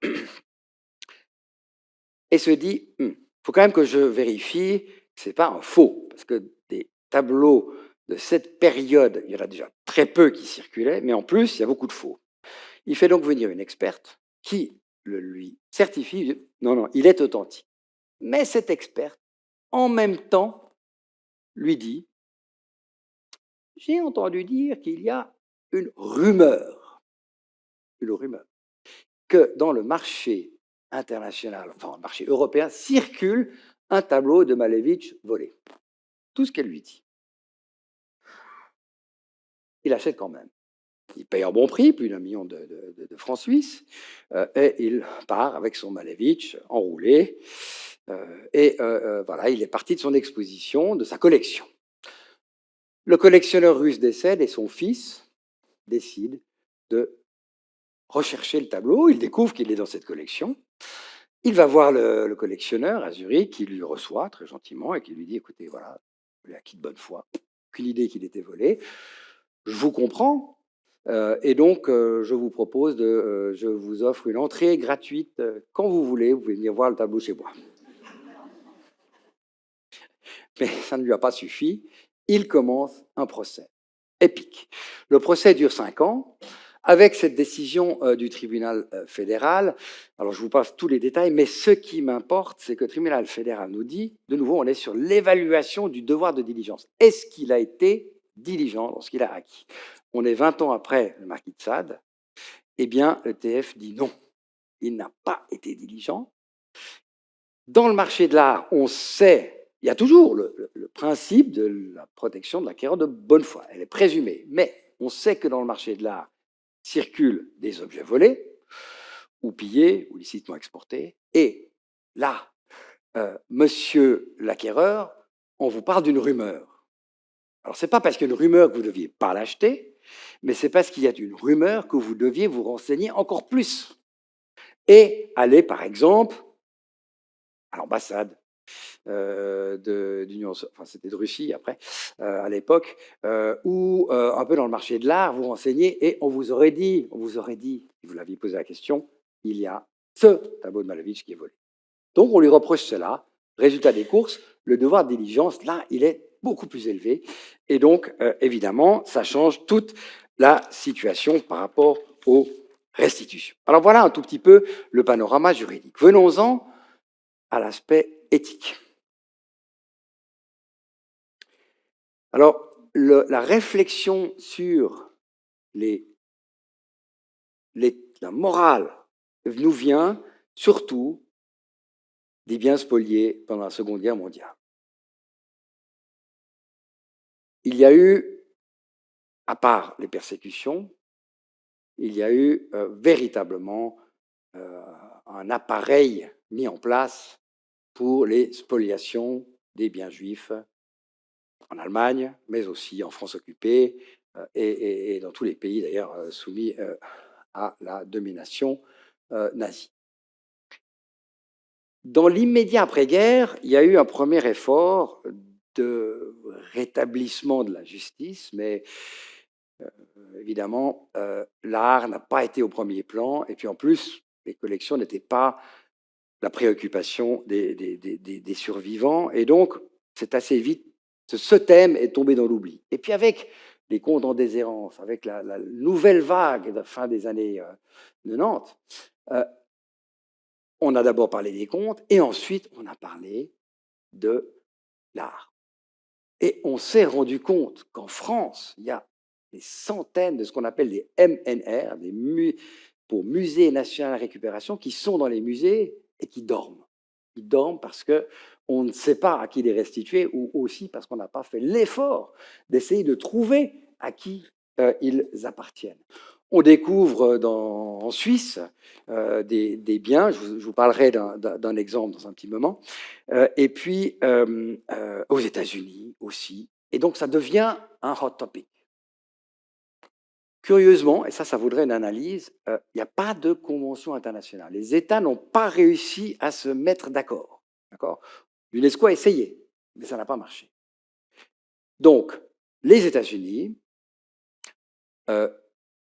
et se dit, il faut quand même que je vérifie que ce n'est pas un faux, parce que des tableaux de cette période, il y en a déjà très peu qui circulaient, mais en plus, il y a beaucoup de faux. Il fait donc venir une experte qui le lui certifie, non, il est authentique. Mais cette experte, en même temps, lui dit, j'ai entendu dire qu'il y a une rumeur, que dans le marché international, enfin le marché européen, circule un tableau de Malevich volé. Tout ce qu'elle lui dit. Il achète quand même. Il paye un bon prix, plus d'1 million de francs suisses, et il part avec son Malevich enroulé. Voilà, il est parti de son exposition, de sa collection. Le collectionneur russe décède et son fils décide de rechercher le tableau. Il découvre qu'il est dans cette collection. Il va voir le collectionneur à Zurich, qui lui reçoit très gentiment et qui lui dit, écoutez, voilà, vous l'avez acquis de bonne foi, aucune idée qu'il était volé. Je vous comprends, et donc je vous propose je vous offre une entrée gratuite quand vous voulez pouvez venir voir le tableau chez moi. Mais ça ne lui a pas suffi. Il commence un procès épique. Le procès dure 5 ans. Avec cette décision du tribunal fédéral, alors je vous passe tous les détails, mais ce qui m'importe, c'est que le tribunal fédéral nous dit, de nouveau, on est sur l'évaluation du devoir de diligence. Est-ce qu'il a été diligent lorsqu'il a acquis? On est 20 ans après le marquis de Sade. Eh bien, le TF dit non, il n'a pas été diligent. Dans le marché de l'art, on sait, il y a toujours le principe de la protection de l'acquéreur de bonne foi. Elle est présumée, mais on sait que dans le marché de l'art, circulent des objets volés, ou pillés, ou licitement exportés. Et là, monsieur l'acquéreur, on vous parle d'une rumeur. Alors, ce n'est pas parce qu'il y a une rumeur que vous ne deviez pas l'acheter, mais c'est parce qu'il y a une rumeur que vous deviez vous renseigner encore plus. Et aller, par exemple, à l'ambassade enfin c'était de Russie après, à l'époque, où un peu dans le marché de l'art, vous renseignez et on vous aurait dit, vous l'aviez posé la question, il y a ce tableau de Malevich qui est volé. Donc on lui reproche cela. Résultat des courses, le devoir de diligence, là, il est beaucoup plus élevé. Et donc, évidemment, ça change toute la situation par rapport aux restitutions. Alors voilà un tout petit peu le panorama juridique. Venons-en à l'aspect éthique. Alors, la réflexion sur la morale nous vient surtout des biens spoliés pendant la Seconde Guerre mondiale. Il y a eu, à part les persécutions, il y a eu véritablement un appareil mis en place pour les spoliations des biens juifs en Allemagne, mais aussi en France occupée et dans tous les pays d'ailleurs soumis à la domination nazie. Dans l'immédiat après-guerre, il y a eu un premier effort de rétablissement de la justice, mais évidemment, l'art n'a pas été au premier plan, et puis en plus, les collections n'étaient pas la préoccupation des survivants, et donc c'est assez vite, ce thème est tombé dans l'oubli. Et puis avec les contes en déshérence, avec la nouvelle vague de la fin des années 90, on a d'abord parlé des contes, et ensuite on a parlé de l'art. Et on s'est rendu compte qu'en France, il y a des centaines de ce qu'on appelle des MNR, pour Musée national de récupération, qui sont dans les musées et qui dorment. Ils dorment parce qu'on ne sait pas à qui les restituer, ou aussi parce qu'on n'a pas fait l'effort d'essayer de trouver à qui ils appartiennent. On découvre en Suisse des biens, je vous parlerai d'un exemple dans un petit moment, et puis aux États-Unis aussi. Et donc ça devient un hot topic. Curieusement, et ça voudrait une analyse, il n'y a pas de convention internationale. Les États n'ont pas réussi à se mettre d'accord. L'UNESCO a essayé, mais ça n'a pas marché. Donc, les États-Unis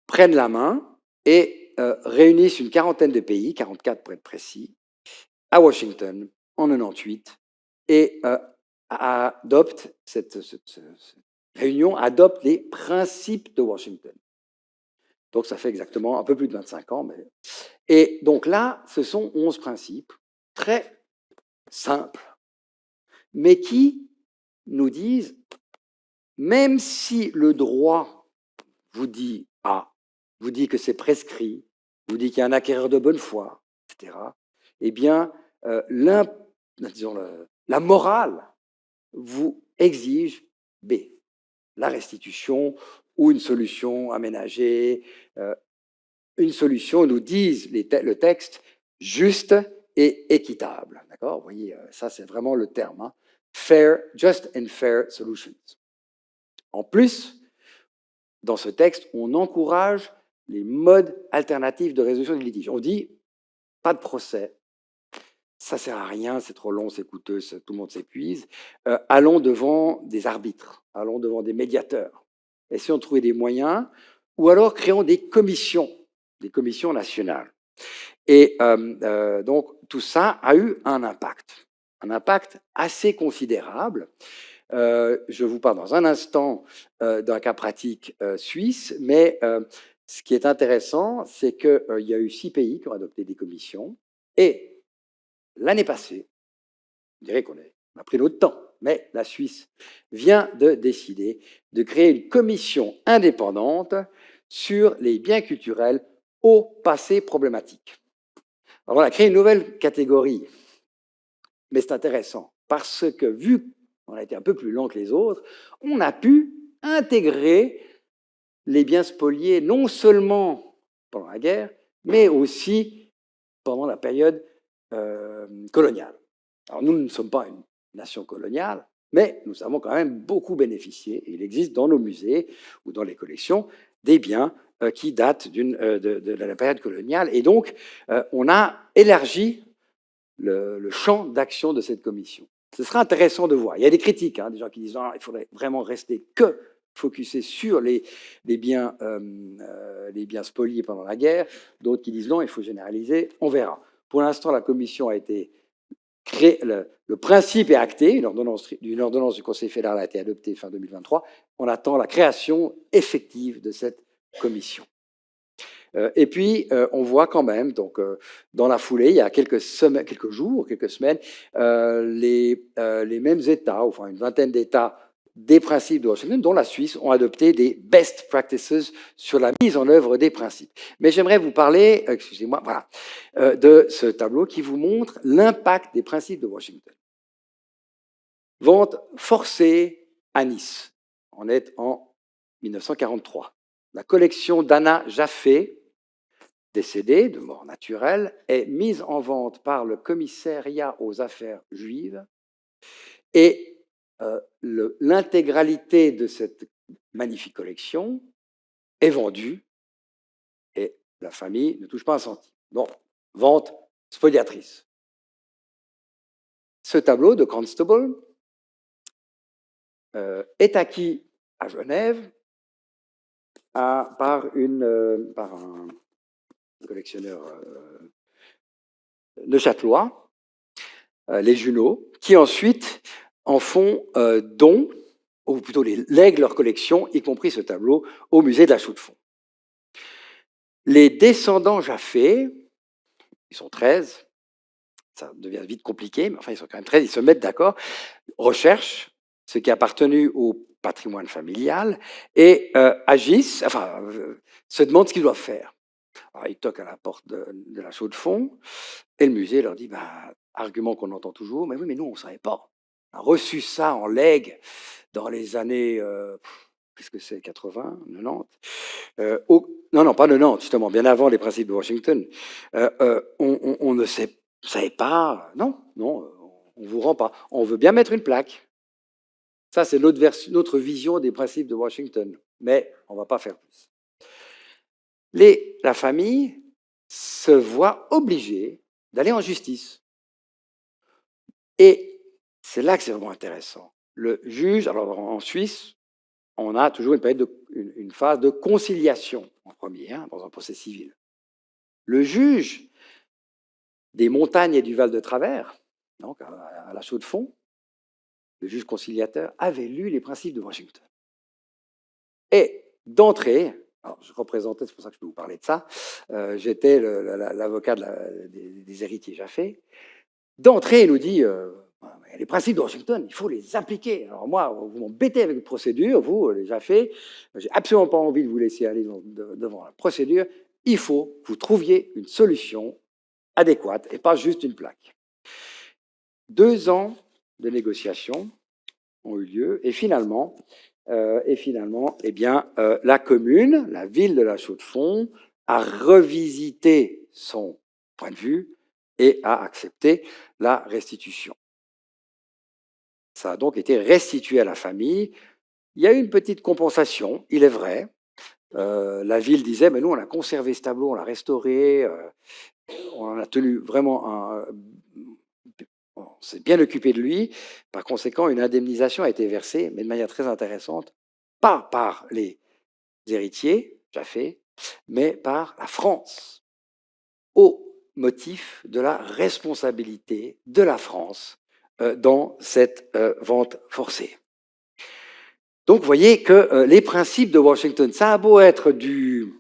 prennent la main et réunissent une quarantaine de pays, 44 pour être précis, à Washington en 98, et cette réunion adopte les principes de Washington. Donc ça fait exactement un peu plus de 25 ans. Et donc là, ce sont 11 principes très simples, mais qui nous disent, même si le droit vous dit A, vous dit que c'est prescrit, vous dit qu'il y a un acquéreur de bonne foi, etc., eh bien, la morale vous exige B, la restitution ou une solution aménagée, une solution, nous disent le texte, juste et équitable. D'accord ? Vous voyez, ça c'est vraiment le terme. Hein. Fair, just and fair solutions. En plus, dans ce texte, on encourage les modes alternatifs de résolution des litiges. On dit, pas de procès, ça ne sert à rien, c'est trop long, c'est coûteux, tout le monde s'épuise. Allons devant des arbitres, allons devant des médiateurs. Essayons de trouver des moyens, ou alors créons des commissions nationales. Et donc, tout ça a eu un impact assez considérable. Je vous parle dans un instant d'un cas pratique suisse, mais ce qui est intéressant, c'est qu'il y a eu 6 pays qui ont adopté des commissions, et l'année passée, je dirais qu'on a pris notre temps, mais la Suisse vient de décider de créer une commission indépendante sur les biens culturels au passé problématique. Alors, on a créé une nouvelle catégorie, mais c'est intéressant, parce que vu qu'on a été un peu plus lent que les autres, on a pu intégrer les biens spoliés non seulement pendant la guerre, mais aussi pendant la période coloniale. Alors nous ne sommes pas une nation coloniale, mais nous avons quand même beaucoup bénéficié, et il existe dans nos musées ou dans les collections des biens qui datent de la période coloniale, et donc on a élargi le champ d'action de cette commission. Ce sera intéressant de voir. Il y a des critiques, des gens qui disent non, il faudrait vraiment rester que focusé sur les biens spoliés pendant la guerre, d'autres qui disent non, il faut généraliser, on verra. Pour l'instant, la commission a été créée, le principe est acté, une ordonnance du Conseil fédéral a été adoptée fin 2023, on attend la création effective de cette commission. Et puis, on voit quand même, donc, dans la foulée, il y a quelques jours, quelques semaines, les mêmes États, enfin une vingtaine d'États des principes de Washington, dont la Suisse, ont adopté des best practices sur la mise en œuvre des principes. Mais j'aimerais vous parler, excusez-moi, voilà, de ce tableau qui vous montre l'impact des principes de Washington. Vente forcée à Nice. On est en 1943. La collection d'Anna Jaffe, décédée de mort naturelle, est mise en vente par le commissariat aux affaires juives et l'intégralité de cette magnifique collection est vendue et la famille ne touche pas un centime. Bon, vente spoliatrice. Ce tableau de Constable est acquis à Genève par un collectionneur neuchâtelois, les Junot, qui ensuite en font don, ou plutôt lèguent leur collection, y compris ce tableau, au musée de la Chaux-de-Fonds. Les descendants Jaffe, ils sont 13, ça devient vite compliqué, mais enfin ils sont quand même 13, ils se mettent d'accord, recherchent ce qui a appartenu au patrimoine familial et agissent, enfin se demandent ce qu'ils doivent faire. Alors, ils toquent à la porte de la Chaux-de-Fonds et le musée leur dit, argument qu'on entend toujours, mais oui, mais nous on ne savait pas. On a reçu ça en legs dans les années, qu'est-ce que c'est, 80, 90 non, pas 90, justement, bien avant les principes de Washington. On ne savait pas, non, on ne vous rend pas. On veut bien mettre une plaque. Ça, c'est notre vision des principes de Washington, mais on ne va pas faire plus. La famille se voit obligée d'aller en justice. Et c'est là que c'est vraiment intéressant. Le juge, alors en Suisse, on a toujours une phase de conciliation en premier, dans un procès civil. Le juge des montagnes et du Val de Travers, donc à la Chaux-de-Fonds, le juge conciliateur, avait lu les principes de Washington. Et d'entrée, alors je représentais, c'est pour ça que je peux vous parler de ça, j'étais l'avocat des héritiers Jaffe. D'entrée, il nous dit, les principes de Washington, il faut les appliquer. Alors moi, vous m'embêtez avec une procédure, vous, les Jaffe, j'ai absolument pas envie de vous laisser aller devant la procédure, il faut que vous trouviez une solution adéquate et pas juste une plaque. 2 ans de négociations ont eu lieu et finalement, eh bien, la commune, la ville de la Chaux-de-Fonds, a revisité son point de vue et a accepté la restitution. Ça a donc été restitué à la famille. Il y a eu une petite compensation, il est vrai. La ville disait, mais nous, on a conservé ce tableau, on l'a restauré, on en a tenu vraiment on s'est bien occupé de lui. Par conséquent, une indemnisation a été versée, mais de manière très intéressante, pas par les héritiers, Jaffe, mais par la France, au motif de la responsabilité de la France dans cette vente forcée. Donc, vous voyez que les principes de Washington, ça a beau être du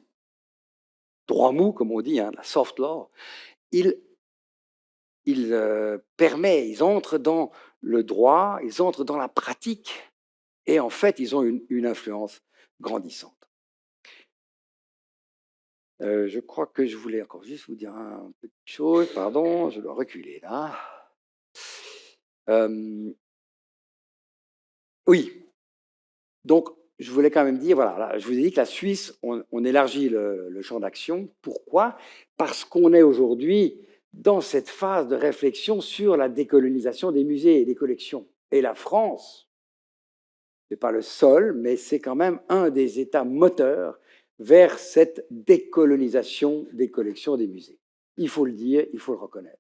droit mou, comme on dit, la soft law, ils entrent dans le droit, ils entrent dans la pratique, et en fait, ils ont une influence grandissante. Je crois que je voulais encore juste vous dire une petite chose, pardon, je dois reculer là. Oui, donc je voulais quand même dire, voilà, là, je vous ai dit que la Suisse, on élargit le champ d'action. Pourquoi? Parce qu'on est aujourd'hui dans cette phase de réflexion sur la décolonisation des musées et des collections. Et la France, ce n'est pas le seul, mais c'est quand même un des États moteurs vers cette décolonisation des collections des musées. Il faut le dire, il faut le reconnaître.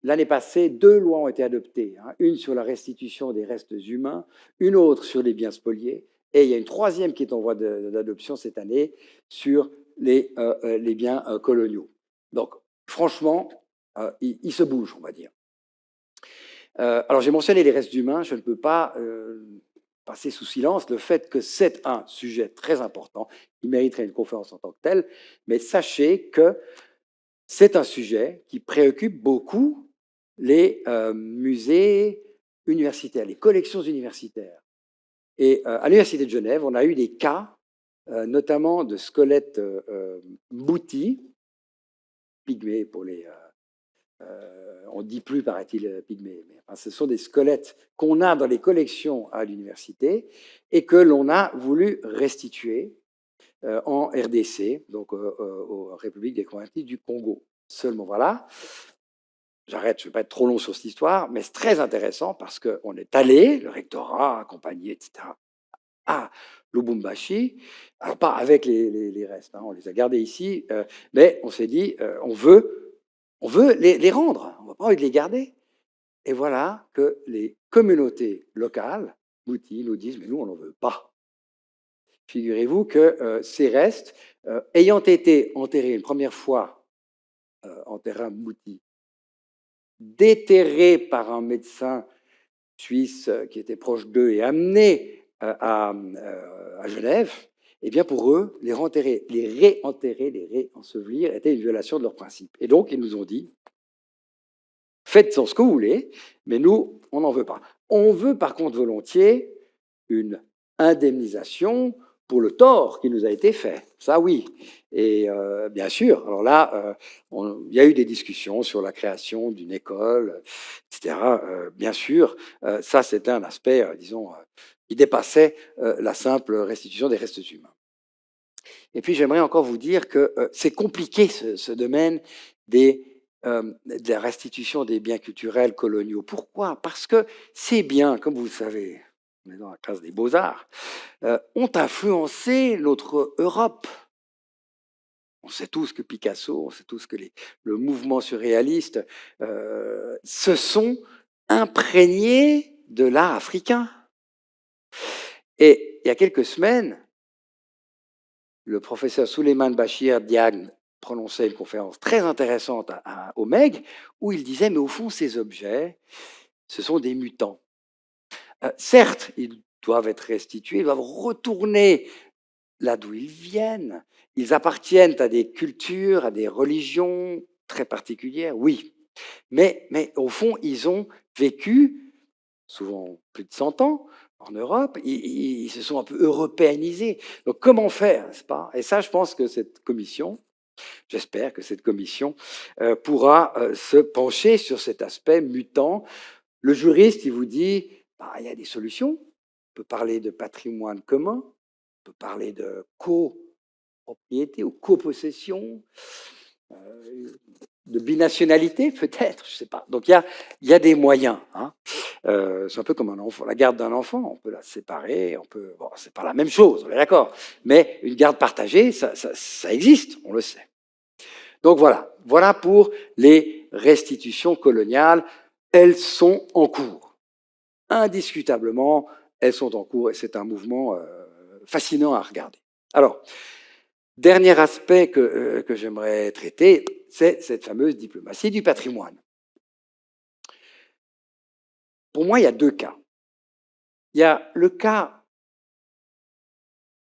l'année passée, 2 lois ont été adoptées, hein, une sur la restitution des restes humains, une autre sur les biens spoliés, et il y a une troisième qui est en voie d'adoption cette année sur les biens coloniaux. Donc, franchement, il se bouge, on va dire. Alors, j'ai mentionné les restes humains, je ne peux pas passer sous silence le fait que c'est un sujet très important, qui mériterait une conférence en tant que telle, mais sachez que c'est un sujet qui préoccupe beaucoup les musées universitaires, les collections universitaires. Et à l'Université de Genève, on a eu des cas, notamment de squelettes Mbouti, pygmées pour les... on ne dit plus, paraît-il, pygmées, mais enfin, ce sont des squelettes qu'on a dans les collections à l'université et que l'on a voulu restituer en RDC, donc aux République démocratique du Congo. Seulement, voilà. J'arrête, je ne vais pas être trop long sur cette histoire, mais c'est très intéressant parce qu'on est allé, le rectorat accompagné, etc., à Lubumbashi, alors pas avec les restes, hein, on les a gardés ici, mais on s'est dit, on veut les rendre, on n'a pas envie de les garder. Et voilà que les communautés locales, Mouti, nous disent, mais nous, on n'en veut pas. Figurez-vous que ces restes, ayant été enterrés une première fois en terrain Mouti, déterrés par un médecin suisse qui était proche d'eux et amenés à Genève, eh bien pour eux, les réenterrer, les réensevelir était une violation de leurs principes. Et donc, ils nous ont dit, faites-en ce que vous voulez, mais nous, on n'en veut pas. On veut par contre volontiers une indemnisation pour le tort qui nous a été fait. Ça, oui. Et bien sûr, alors là, il y a eu des discussions sur la création d'une école, etc. Bien sûr, ça, c'était un aspect, disons, qui dépassait la simple restitution des restes humains. Et puis, j'aimerais encore vous dire que c'est compliqué, ce domaine de la restitution des biens culturels coloniaux. Pourquoi? Parce que ces biens, comme vous le savez, on est dans la classe des beaux-arts, ont influencé notre Europe. On sait tous que Picasso, on sait tous que le mouvement surréaliste se sont imprégnés de l'art africain. Et il y a quelques semaines, le professeur Souleymane Bachir Diagne prononçait une conférence très intéressante au MEG, où il disait, mais au fond, ces objets, ce sont des mutants. Certes, ils doivent être restitués, ils doivent retourner là d'où ils viennent. Ils appartiennent à des cultures, à des religions très particulières, oui. Mais au fond, ils ont vécu, souvent plus de 100 ans, en Europe. Ils se sont un peu européanisés. Donc comment faire, n'est-ce pas? Et ça, je pense que cette commission, j'espère que cette commission pourra se pencher sur cet aspect mutant. Le juriste, il vous dit, bah, il y a des solutions. On peut parler de patrimoine commun, on peut parler de copropriété ou copossession, de binationalité peut-être, je ne sais pas. Donc il y a des moyens. Hein. C'est un peu comme un enfant, la garde d'un enfant, on peut la séparer, bon, c'est pas la même chose, on est d'accord. Mais une garde partagée, ça existe, on le sait. Donc voilà pour les restitutions coloniales. Elles sont en cours. Indiscutablement, elles sont en cours et c'est un mouvement fascinant à regarder. Alors, dernier aspect que j'aimerais traiter, c'est cette fameuse diplomatie du patrimoine. Pour moi, il y a deux cas. Il y a le cas,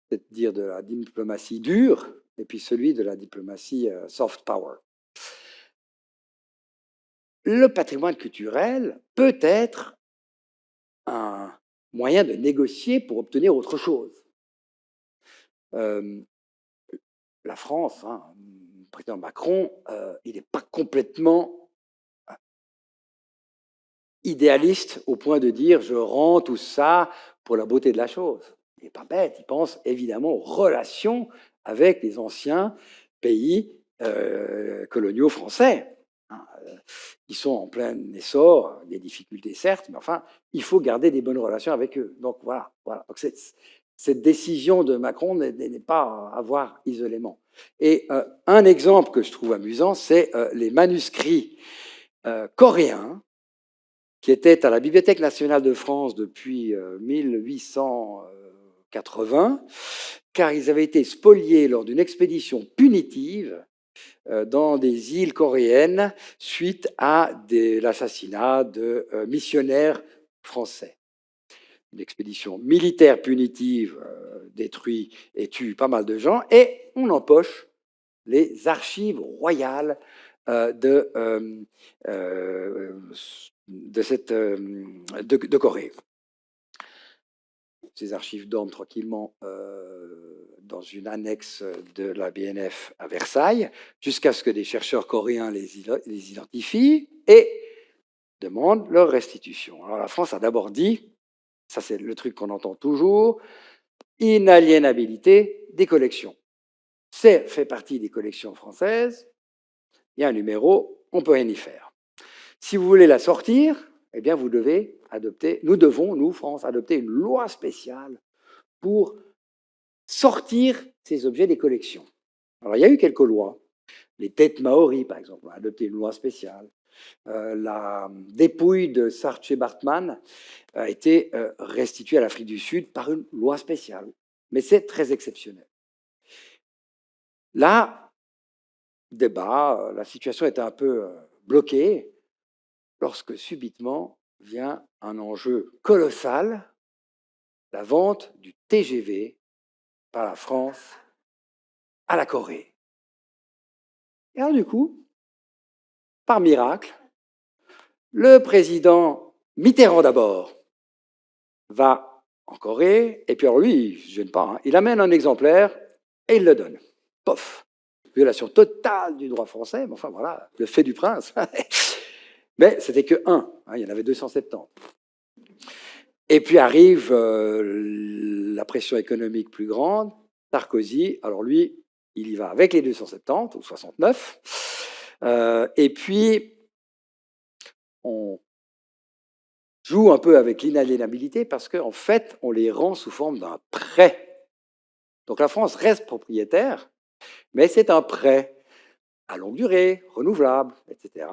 c'est-à-dire de la diplomatie dure, et puis celui de la diplomatie soft power. Le patrimoine culturel peut être un moyen de négocier pour obtenir autre chose. La France, hein, le président Macron, il n'est pas complètement idéaliste au point de dire je rends tout ça pour la beauté de la chose. Il n'est pas bête, il pense évidemment aux relations avec les anciens pays coloniaux français. Ils sont en plein essor, des difficultés certes, mais enfin, il faut garder des bonnes relations avec eux. Donc voilà. Donc, cette décision de Macron n'est pas à voir isolément. Et un exemple que je trouve amusant, c'est les manuscrits coréens qui étaient à la Bibliothèque nationale de France depuis 1880, car ils avaient été spoliés lors d'une expédition punitive dans des îles coréennes suite à l'assassinat de missionnaires français. Une expédition militaire punitive détruit et tue pas mal de gens, et on empoche les archives royales de Corée. Ces archives dorment tranquillement dans une annexe de la BNF à Versailles, jusqu'à ce que des chercheurs coréens les identifient et demandent leur restitution. Alors la France a d'abord dit, ça c'est le truc qu'on entend toujours, inaliénabilité des collections. C'est fait partie des collections françaises, il y a un numéro, on ne peut rien y faire. Si vous voulez la sortir, eh bien vous devez adopter, nous devons, nous, France, adopter une loi spéciale pour sortir ces objets des collections. Alors il y a eu quelques lois. Les têtes maoris, par exemple, ont adopté une loi spéciale. La dépouille de Saartjie Baartman a été restituée à l'Afrique du Sud par une loi spéciale. Mais c'est très exceptionnel. Là, débat, la situation était un peu bloquée lorsque subitement vient un enjeu colossal, la vente du TGV par la France à la Corée. Et alors du coup, par miracle, le président Mitterrand d'abord va en Corée, et puis alors lui, il ne se gêne pas, hein, il amène un exemplaire et il le donne. Pof! Violation totale du droit français, mais enfin voilà, le fait du prince. Mais c'était que un, hein, il y en avait 270. Et puis arrive la pression économique plus grande, Sarkozy, alors lui, il y va avec les 270 ou 69, et puis on joue un peu avec l'inaliénabilité parce qu'en fait, on les rend sous forme d'un prêt. Donc la France reste propriétaire, mais c'est un prêt à longue durée, renouvelable, etc.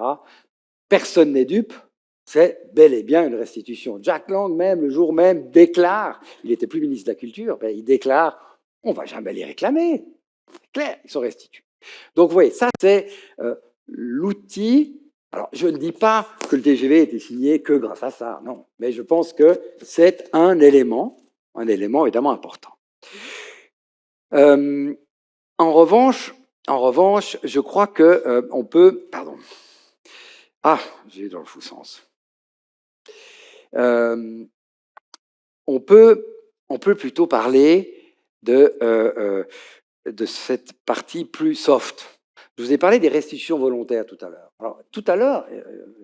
Personne n'est dupe, c'est bel et bien une restitution. Jack Lang, même, le jour même, déclare, il n'était plus ministre de la Culture, ben, il déclare, on ne va jamais les réclamer. C'est clair, ils sont restitués. Donc, vous voyez, ça, c'est l'outil. Alors, je ne dis pas que le TGV a été signé que grâce à ça, non. Mais je pense que c'est un élément évidemment important. En revanche, je crois que on peut... Pardon. Ah, j'ai eu dans le faux sens. On peut plutôt parler de cette partie plus soft. Je vous ai parlé des restitutions volontaires tout à l'heure. Alors, tout à l'heure,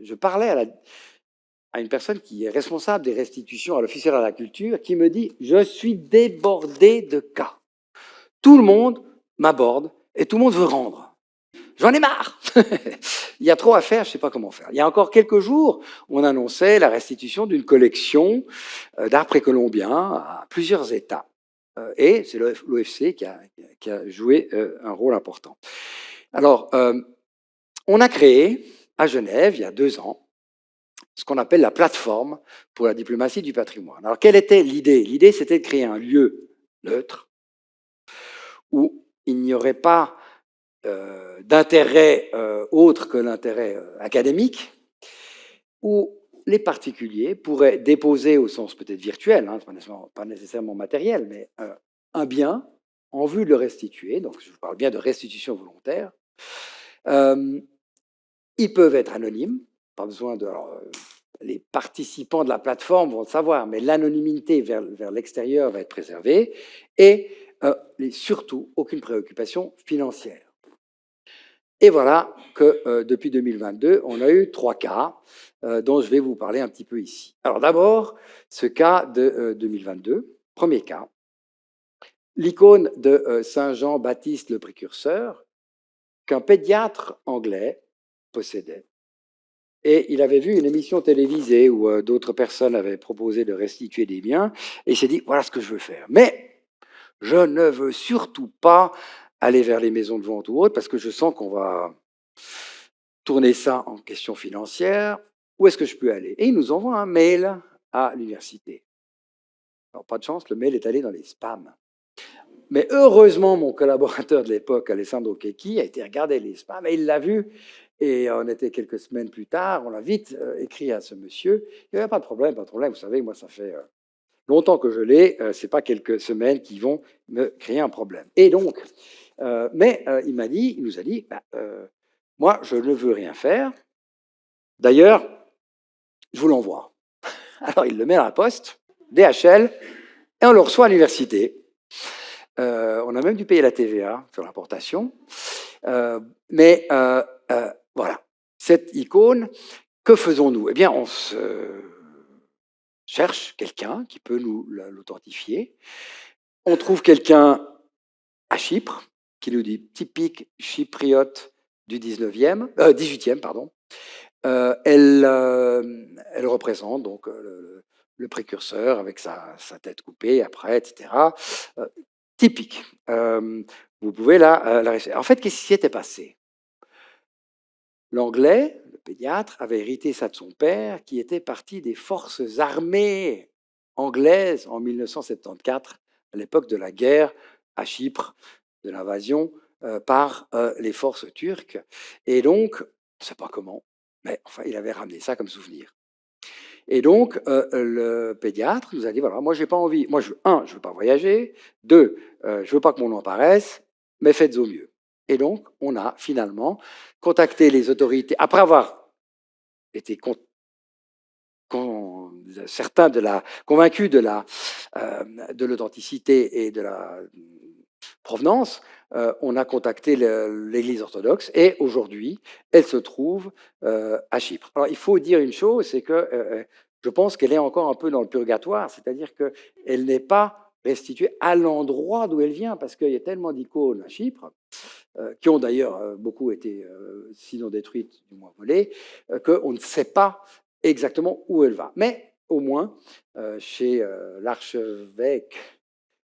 je parlais à une personne qui est responsable des restitutions à l'officier de la culture, qui me dit « Je suis débordé de cas. Tout le monde m'aborde et tout le monde veut rendre. J'en ai marre. Il y a trop à faire, je ne sais pas comment faire. » Il y a encore quelques jours, on annonçait la restitution d'une collection d'art précolombien à plusieurs États. Et c'est l'OFC qui a joué un rôle important. Alors, on a créé à Genève, il y a 2 ans, ce qu'on appelle la plateforme pour la diplomatie du patrimoine. Alors, quelle était l'idée? L'idée, c'était de créer un lieu neutre où il n'y aurait pas d'intérêt autre que l'intérêt académique, où les particuliers pourraient déposer, au sens peut-être virtuel, hein, pas nécessairement matériel, mais un bien en vue de le restituer. Donc, je vous parle bien de restitution volontaire. Ils peuvent être anonymes, pas besoin de... Alors, les participants de la plateforme vont le savoir, mais l'anonymité vers l'extérieur va être préservée, et surtout, aucune préoccupation financière. Et voilà que depuis 2022, on a eu 3 cas dont je vais vous parler un petit peu ici. Alors d'abord, ce cas de 2022, premier cas, l'icône de Saint Jean-Baptiste le Précurseur, qu'un pédiatre anglais possédait. Et il avait vu une émission télévisée où d'autres personnes avaient proposé de restituer des biens, et il s'est dit, voilà ce que je veux faire. Mais je ne veux surtout pas aller vers les maisons de vente ou autres, parce que je sens qu'on va tourner ça en question financière. Où est-ce que je peux aller? Et il nous envoie un mail à l'université. Alors, pas de chance, le mail est allé dans les spams. Mais heureusement, mon collaborateur de l'époque, Alessandro Checchi, a été regarder les spams et il l'a vu. Et on était quelques semaines plus tard, on a vite écrit à ce monsieur. Il n'y avait pas de problème, pas de problème. Vous savez, moi, ça fait longtemps que je l'ai. Ce n'est pas quelques semaines qui vont me créer un problème. Et donc, il nous a dit, bah, moi, je ne veux rien faire. D'ailleurs, je vous l'envoie. Alors, il le met à la poste, DHL, et on le reçoit à l'université. On a même dû payer la TVA sur l'importation. Voilà, cette icône, que faisons-nous? Eh bien, on se cherche quelqu'un qui peut nous l'authentifier. On trouve quelqu'un à Chypre qui nous dit typique chypriote du 18e, pardon. Elle représente donc le précurseur avec sa tête coupée après, etc. Typique. Vous pouvez la En fait, qu'est-ce qui s'était passé? L'Anglais, le pédiatre, avait hérité ça de son père, qui était parti des forces armées anglaises en 1974, à l'époque de la guerre à Chypre, de l'invasion par les forces turques. Et donc, je ne sais pas comment, mais enfin, il avait ramené ça comme souvenir. Et donc, le pédiatre nous a dit, voilà, moi, j'ai pas envie. Moi, je ne veux pas voyager. Deux, je ne veux pas que mon nom apparaisse, mais faites au mieux. Et donc, on a finalement contacté les autorités, après avoir été convaincus de l'authenticité et de la provenance, on a contacté l'Église orthodoxe et aujourd'hui, elle se trouve à Chypre. Alors, il faut dire une chose, c'est que je pense qu'elle est encore un peu dans le purgatoire, c'est-à-dire qu'elle n'est pas restituée à l'endroit d'où elle vient, parce qu'il y a tellement d'icônes à Chypre, qui ont d'ailleurs beaucoup été, sinon détruites, du moins volées, qu'on ne sait pas exactement où elle va. Mais au moins, chez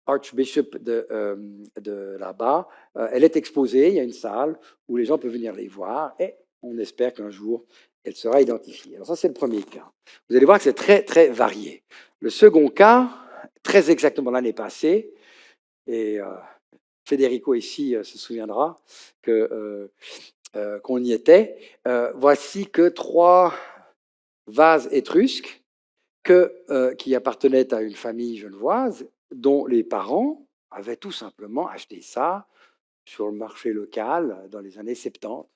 Archbishop de là-bas, elle est exposée, il y a une salle où les gens peuvent venir les voir et on espère qu'un jour, elle sera identifiée. Alors ça, c'est le premier cas. Vous allez voir que c'est très, très varié. Le second cas, très exactement l'année passée, et Federico ici se souviendra qu'on y était, voici que 3 vases étrusques qui appartenaient à une famille genevoise dont les parents avaient tout simplement acheté ça sur le marché local dans les années 70.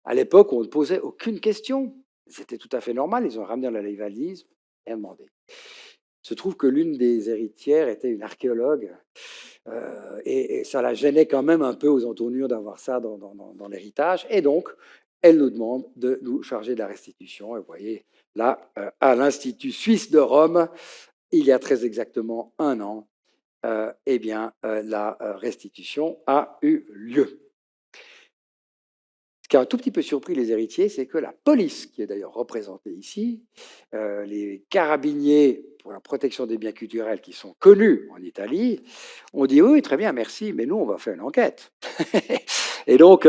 À l'époque, on ne posait aucune question. C'était tout à fait normal. Ils ont ramené dans la valise, rien demandé. Il se trouve que l'une des héritières était une archéologue et ça la gênait quand même un peu aux entournures d'avoir ça dans l'héritage. Et donc, elle nous demande de nous charger de la restitution. Et vous voyez, là, à l'Institut suisse de Rome, il y a très exactement 1 an, la restitution a eu lieu. Ce qui a un tout petit peu surpris les héritiers, c'est que la police, qui est d'ailleurs représentée ici, les carabiniers pour la protection des biens culturels qui sont connus en Italie, ont dit oui, très bien, merci, mais nous, on va faire une enquête. Et donc,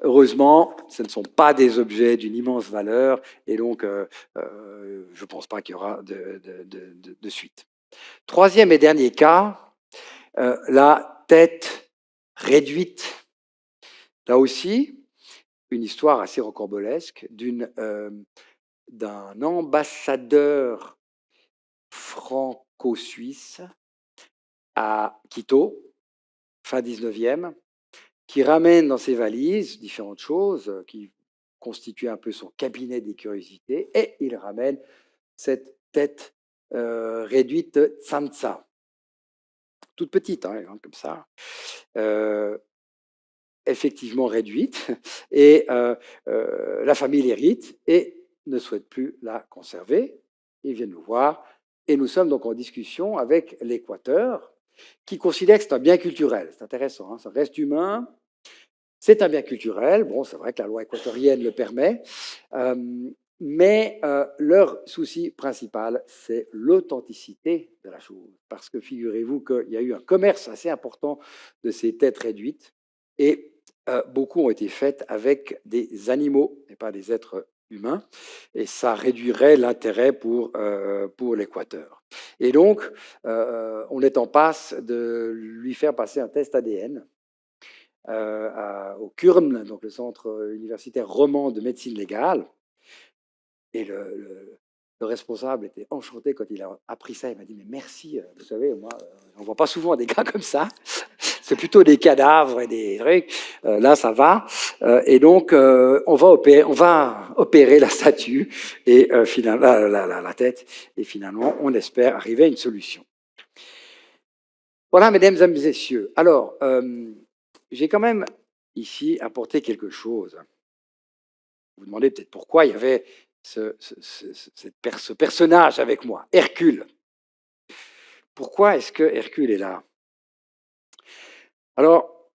heureusement, ce ne sont pas des objets d'une immense valeur, et donc, je ne pense pas qu'il y aura de suite. Troisième et dernier cas, la tête réduite. Là aussi, une histoire assez rocambolesque d'un ambassadeur franco-suisse à Quito, fin 19e, qui ramène dans ses valises différentes choses qui constituaient un peu son cabinet des curiosités, et il ramène cette tête réduite Tsansa, toute petite, hein, comme ça, effectivement réduite, et la famille l'hérite et ne souhaite plus la conserver. Ils viennent nous voir, et nous sommes donc en discussion avec l'Équateur, qui considère que c'est un bien culturel. C'est intéressant, hein, ça reste humain, c'est un bien culturel. Bon, c'est vrai que la loi équatorienne le permet, mais leur souci principal, c'est l'authenticité de la chose. Parce que figurez-vous qu'il y a eu un commerce assez important de ces têtes réduites, et beaucoup ont été faites avec des animaux et pas des êtres humains, et ça réduirait l'intérêt pour l'Équateur. Et donc, on est en passe de lui faire passer un test ADN au CURM, donc le Centre universitaire roman de médecine légale. Et le responsable était enchanté quand il a appris ça. Il m'a dit, mais merci, vous savez, moi, on ne voit pas souvent des cas comme ça. C'est plutôt des cadavres et des trucs. Là, ça va. Et donc, on va opérer la statue et finalement la tête. Et finalement, on espère arriver à une solution. Voilà, mesdames et messieurs. Alors, j'ai quand même ici apporté quelque chose. Vous vous demandez peut-être pourquoi il y avait ce personnage avec moi, Hercule. Pourquoi est-ce que Hercule est là? Alors,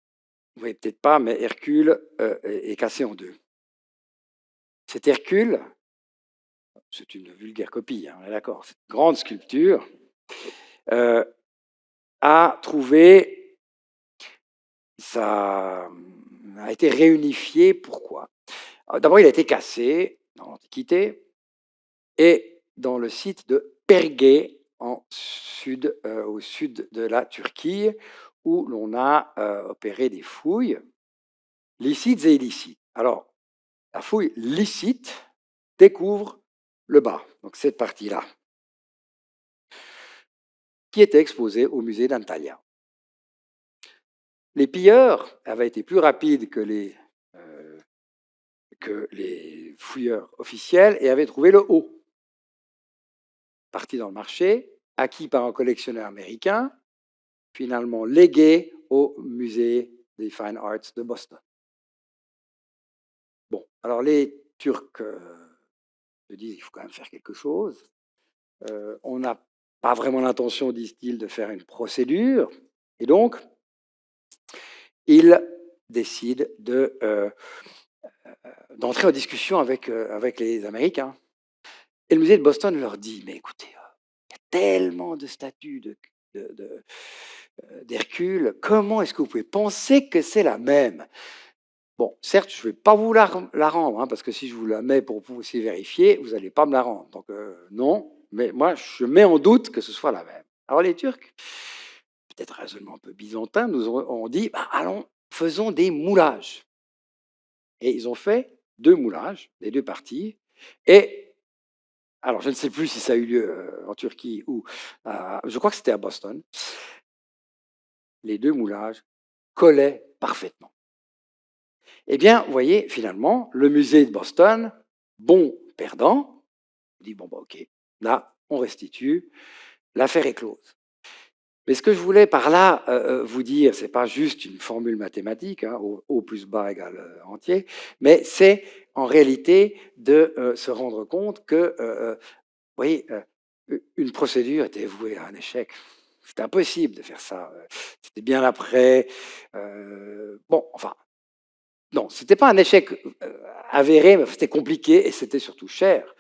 vous ne voyez peut-être pas, mais Hercule est cassé en deux. Cet Hercule, c'est une vulgaire copie, hein, on est d'accord, cette grande sculpture, a trouvé, ça a été réunifié. Pourquoi? D'abord, il a été cassé dans l'Antiquité et dans le site de Pergée, au sud de la Turquie, où l'on a opéré des fouilles licites et illicites. Alors, la fouille licite découvre le bas, donc cette partie-là, qui était exposée au musée d'Antalya. Les pilleurs avaient été plus rapides que les fouilleurs officiels et avaient trouvé le haut. Parti dans le marché, acquis par un collectionneur américain, finalement légué au musée des Fine Arts de Boston. Bon, alors les Turcs se disent qu'il faut quand même faire quelque chose. On n'a pas vraiment l'intention, disent-ils, de faire une procédure. Et donc, ils décident d'entrer en discussion avec les Américains. Et le musée de Boston leur dit, mais écoutez, il y a tellement de statues d'Hercule, comment est-ce que vous pouvez penser que c'est la même? Bon, certes, je ne vais pas vous la rendre, hein, parce que si je vous la mets pour vous essayer de vérifier, vous n'allez pas me la rendre. Donc non, mais moi, je mets en doute que ce soit la même. Alors les Turcs, peut-être raisonnement un peu byzantin, nous ont dit, bah, allons, faisons des moulages. Et ils ont fait 2 moulages, des 2 parties. Et, alors je ne sais plus si ça a eu lieu en Turquie ou, je crois que c'était à Boston. Les 2 moulages collaient parfaitement. Eh bien, vous voyez, finalement, le musée de Boston, bon perdant, dit, bon, bah, ok, là, on restitue, l'affaire est close. Mais ce que je voulais par là vous dire, ce n'est pas juste une formule mathématique, hein, O plus bas égale entier, mais c'est en réalité de se rendre compte que, vous voyez, une procédure était vouée à un échec. C'était impossible de faire ça. C'était bien après. Bon, enfin, non, ce n'était pas un échec avéré, mais c'était compliqué et c'était surtout cher.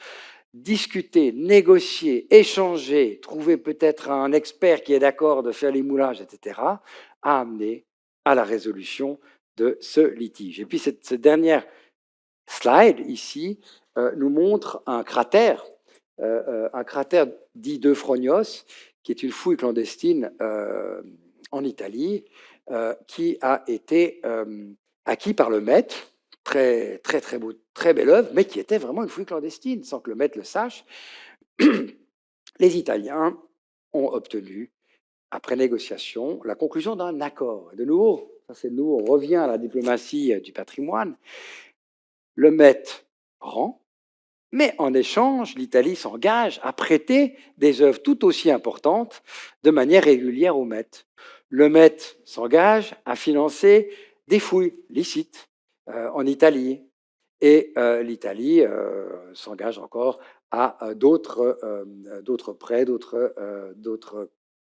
Discuter, négocier, échanger, trouver peut-être un expert qui est d'accord de faire les moulages, etc., a amené à la résolution de ce litige. Et puis cette dernière slide ici nous montre un cratère dit d'Euphronios, qui est une fouille clandestine en Italie, qui a été acquis par le Met. Très, très, très beau, très belle œuvre, mais qui était vraiment une fouille clandestine, sans que le maître le sache. Les Italiens ont obtenu, après négociation, la conclusion d'un accord. De nouveau, ça c'est nouveau, on revient à la diplomatie du patrimoine. Le maître rend, mais en échange, l'Italie s'engage à prêter des œuvres tout aussi importantes de manière régulière au Met. Le Met s'engage à financer des fouilles licites en Italie. Et l'Italie s'engage encore à d'autres prêts, d'autres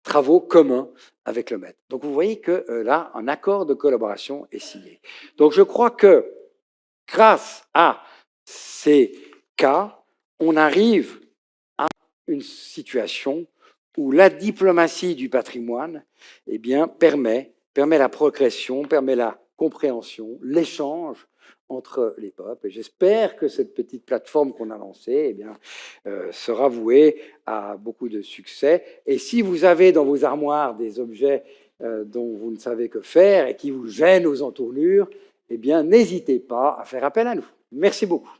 travaux communs avec le Met. Donc vous voyez que là, un accord de collaboration est signé. Donc je crois que grâce à ces cas, on arrive à une situation où la diplomatie du patrimoine, eh bien, permet la progression, permet la compréhension, l'échange entre les peuples. Et j'espère que cette petite plateforme qu'on a lancée eh bien, sera vouée à beaucoup de succès. Et si vous avez dans vos armoires des objets dont vous ne savez que faire et qui vous gênent aux entournures, eh bien, n'hésitez pas à faire appel à nous. Merci beaucoup.